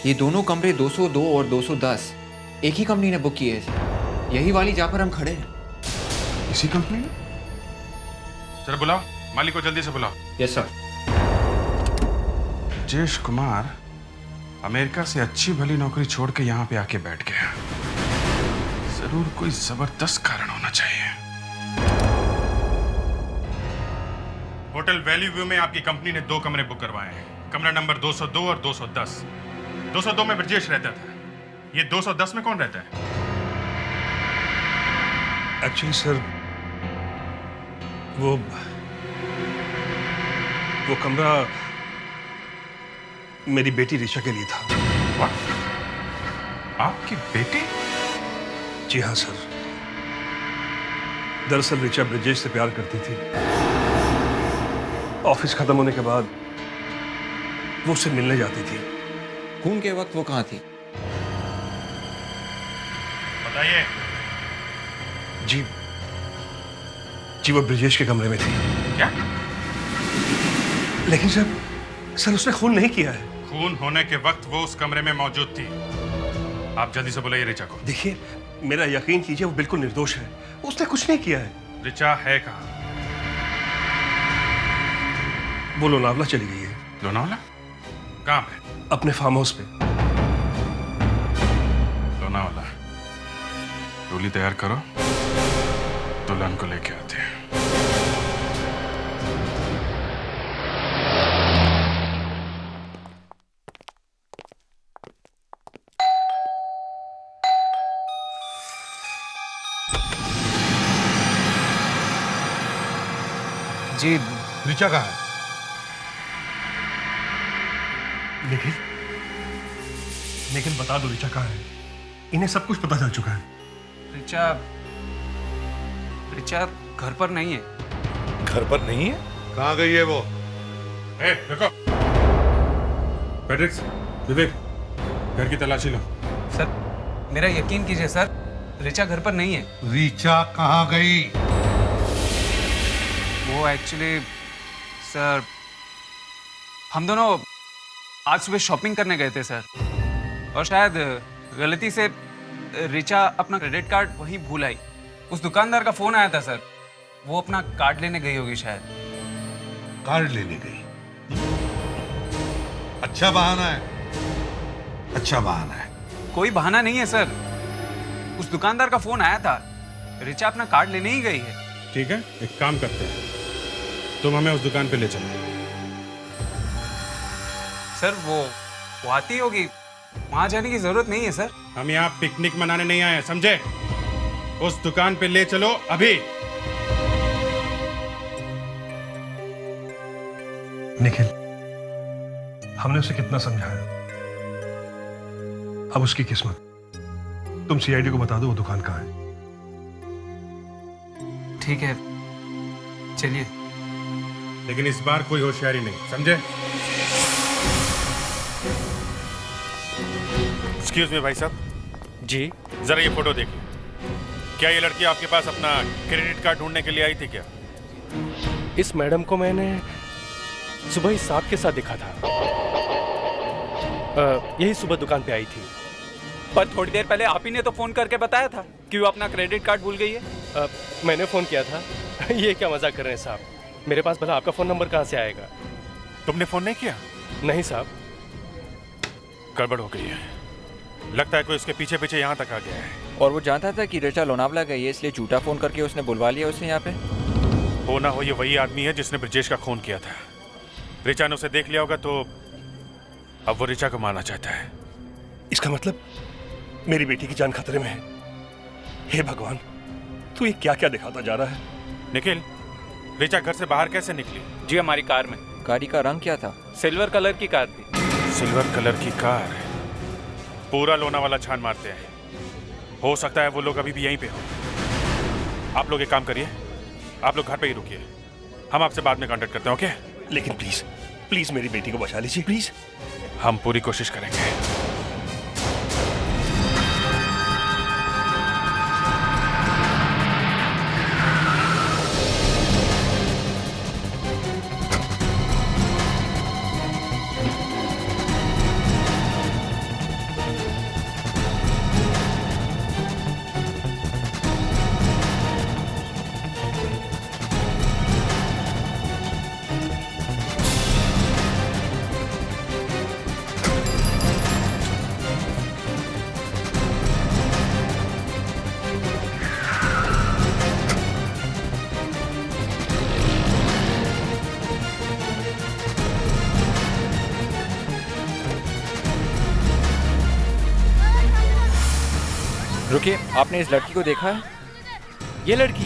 ये दोनों कमरे 202 और 210 एक ही कंपनी ने बुक किए हैं। यही वाली जहाँ पर हम खड़े हैं। इसी कंपनी में? जरा बुलाओ, मालिक को जल्दी से बुलाओ। Yes sir. Brajesh Kumar America से अच्छी भली नौकरी छोड़ के यहाँ पे आके बैठ गया। जरूर कोई जबरदस्त कारण होना चाहिए। होटल वैली व्यू में आपकी कंपनी ने 2 कमरे बुक करवाए हैं, कमरा नंबर 202 और 210। 202 में ब्रजेश रहता था, ये 210 में कौन रहता है? एक्चुअली सर, वो कमरा मेरी बेटी ऋचा के लिए था। आपकी बेटी? जी हाँ सर। दरअसल ऋचा ब्रजेश से प्यार करती थी। ऑफिस खत्म होने के बाद वो उससे मिलने जाती थी। खून के वक्त वो कहाँ थी? बताइए। जी वो ब्रजेश के कमरे में थी। क्या? लेकिन सर उसने खून नहीं किया है। खून होने के वक्त वो उस कमरे में मौजूद थी। आप जल्दी से बुलाइए ऋचा को। देखिए, मेरा यकीन कीजिए, वो बिल्कुल निर्दोष है। उसने कुछ नहीं किया है। ऋचा है कहाँ? वो लोनावला चली गई है। लोनावला? कहाँ पे? अपने फार्म हाउस पे। लोनावला। डोली तैयार करो, दुल्हन को लेके आते हैं। जी, ऋचा कहाँ है? लेकिन बता दो ऋचा कहाँ है? इन्हें सब कुछ पता चल चुका है। ऋचा घर पर नहीं है। घर पर नहीं है? कहाँ गई है वो? देखो पेट्रिक्स, विवेक, घर की तलाशी लो। सर, मेरा यकीन कीजिए सर, ऋचा घर पर नहीं है। ऋचा कहाँ गई? वो एक्चुअली सर, हम दोनों आज सुबह शॉपिंग करने गए थे सर, और शायद गलती से ऋचा अपना क्रेडिट कार्ड वहीं भूल आई। उस दुकानदार का फोन आया था सर, वो अपना कार्ड लेने गई होगी शायद। कार्ड लेने गई? अच्छा बहाना है, अच्छा बहाना है। कोई बहाना नहीं है सर, उस दुकानदार का फोन आया था, ऋचा अपना कार्ड लेने ही गई है। ठीक है, एक काम करते हैं, तुम हमें उस दुकान पे ले चलो। सर वो आती होगी, वहां जाने की जरूरत नहीं है सर। हम यहाँ पिकनिक मनाने नहीं आए, समझे? उस दुकान पे ले चलो अभी। निखिल, हमने उसे कितना समझाया, अब उसकी किस्मत। तुम सीआईडी को बता दो वो दुकान कहाँ है। ठीक है, चलिए। लेकिन इस बार कोई होशियारी नहीं, समझे? एक्सक्यूज मी भाई साहब। जी। जरा ये फोटो देखिए। क्या ये लड़की आपके पास अपना क्रेडिट कार्ड ढूंढने के लिए आई थी क्या? इस मैडम को मैंने सुबह ही साहब के साथ देखा था। यही सुबह दुकान पे आई थी। पर थोड़ी देर पहले आप ही ने तो फोन करके बताया था कि वो अपना क्रेडिट कार्ड भूल गई है। मैंने फोन किया था। ये क्या मजाक कर रहे हैं साहब? मेरे पास भला आपका फोन नंबर कहाँ से आएगा? तुमने फोन नहीं किया? नहीं साहब। गड़बड़ हो गई है, लगता है कोई इसके पीछे पीछे यहाँ तक आ गया है। और वो जानता था कि ऋचा लोनावला गई है, इसलिए झूठा फोन करके उसने बुलवा लिया उसे यहाँ पे। हो ना हो ये वही आदमी है जिसने ब्रजेश का खून किया था। ऋचा ने उसे देख लिया होगा तो अब वो ऋचा को मारना चाहता है। इसका मतलब मेरी बेटी की जान खतरे में है। हे भगवान, तू ये क्या क्या दिखाता जा रहा है? निखिल, ऋचा घर से बाहर कैसे निकली? जी हमारी कार में। गाड़ी का रंग क्या था? सिल्वर कलर की कार थी। सिल्वर कलर की कार। पूरा लोनावाला छान मारते हैं। हो सकता है वो लोग अभी भी यहीं पे हो। आप लोग एक काम करिए, आप लोग घर पे ही रुकिए, हम आपसे बाद में कांटेक्ट करते हैं, ओके? लेकिन प्लीज प्लीज मेरी बेटी को बचा लीजिए, प्लीज। हम पूरी कोशिश करेंगे। रुकिए, आपने इस लड़की को देखा है? ये लड़की?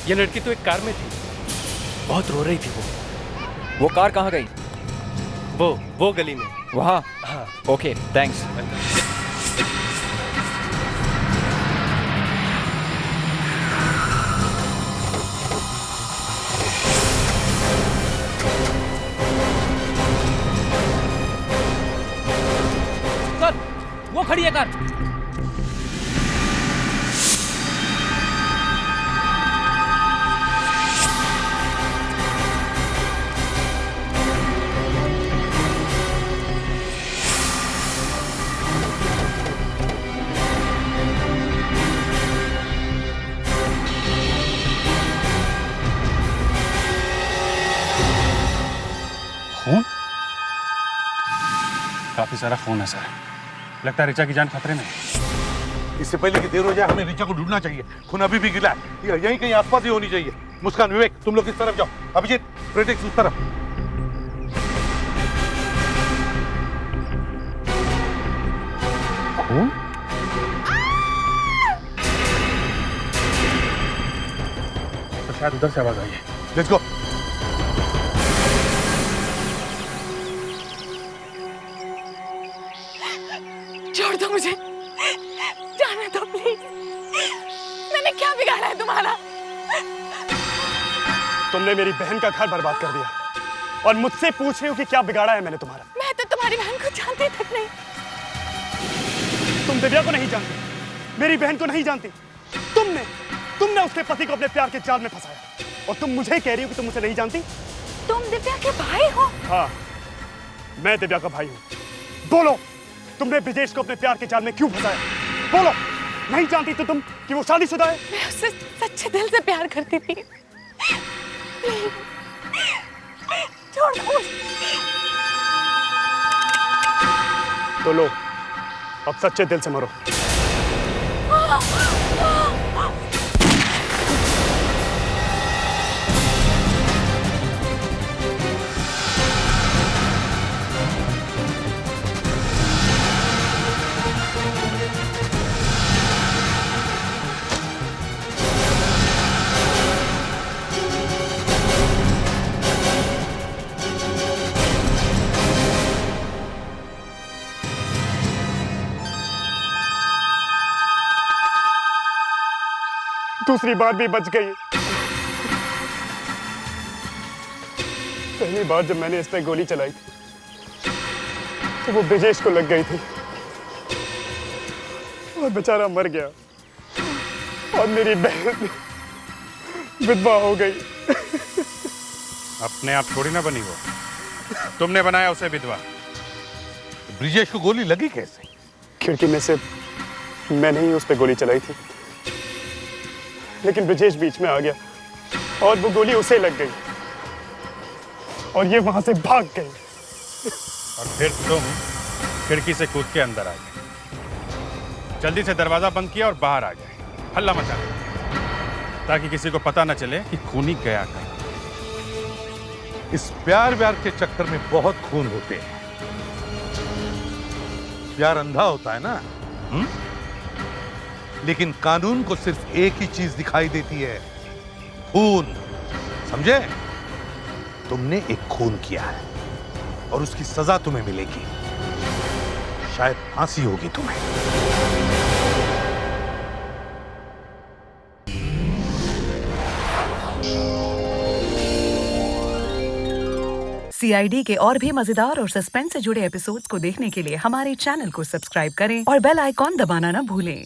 ये लड़की तो एक कार में थी, बहुत रो रही थी वो कार कहाँ गई? वो गली में। वहाँ? हाँ। Okay, thanks. सर, वो खड़ी है कार। खून? काफी सारा खून है सर। लगता है ऋचा की जान खतरे में है। इससे पहले कि देर हो जाए, हमें ऋचा को ढूंढना चाहिए। खून अभी भी गिला है, यहीं कहीं आसपास ही होनी चाहिए। मुस्कान, विवेक, तुम लोग इस तरफ जाओ। अभिजीत, प्रेडिक्स उस तरफ। खून? तो शायद उधर से आवाज आई है। Let's go. छोड़ दो मुझे, जाने दो प्लीज। मैंने क्या बिगाड़ा है तुम्हारा? तुमने मेरी बहन का घर बर्बाद कर दिया और मुझसे पूछ रही हो कि क्या बिगाड़ा है मैंने तुम्हारा? मैं तो तुम्हारी बहन को जानती तक नहीं। तुम दिव्या को नहीं जानती, मेरी बहन को नहीं जानती। तुमने उसके पति को अपने प्यार के जाल में फंसाया और तुम मुझे कह रही हो कि तुम मुझे नहीं जानती? तुम दिव्या के भाई हो? हाँ, मैं दिव्या का भाई हूँ। बोलो, तुमने ब्रिजेश को अपने प्यार के जाल में क्यों फंसाया? बोलो, नहीं जानती तो तुम कि वो शादीशुदा है? मैं उससे सच्चे दिल से प्यार करती थी। छोड़ दो। तो लो, अब सच्चे दिल से मरो। दूसरी बार भी बच गई। पहली बार जब मैंने इस पे गोली चलाई थी तो वो ब्रिजेश को लग गई थी और बेचारा मर गया और मेरी बहन विधवा हो गई। अपने आप थोड़ी ना बनी वो, तुमने बनाया उसे विधवा। ब्रिजेश को गोली लगी कैसे? खिड़की में से मैंने ही उस पे गोली चलाई थी, लेकिन ब्रिजेश बीच में आ गया और वो गोली उसे लग गई और ये वहां से भाग गई। और फिर तुम खिड़की से कूद के अंदर आ गए, जल्दी से दरवाजा बंद किया और बाहर आ गए, हल्ला मचा दिया ताकि किसी को पता न चले कि खूनी गया कहाँ। इस प्यार व्यार के चक्कर में बहुत खून होते हैं, प्यार अंधा होता है ना? लेकिन कानून को सिर्फ एक ही चीज दिखाई देती है, खून। समझे? तुमने एक खून किया है और उसकी सजा तुम्हें मिलेगी। शायद फांसी होगी तुम्हें। CID के और भी मजेदार और सस्पेंस से जुड़े एपिसोड्स को देखने के लिए हमारे चैनल को सब्सक्राइब करें और बेल आइकॉन दबाना ना भूलें।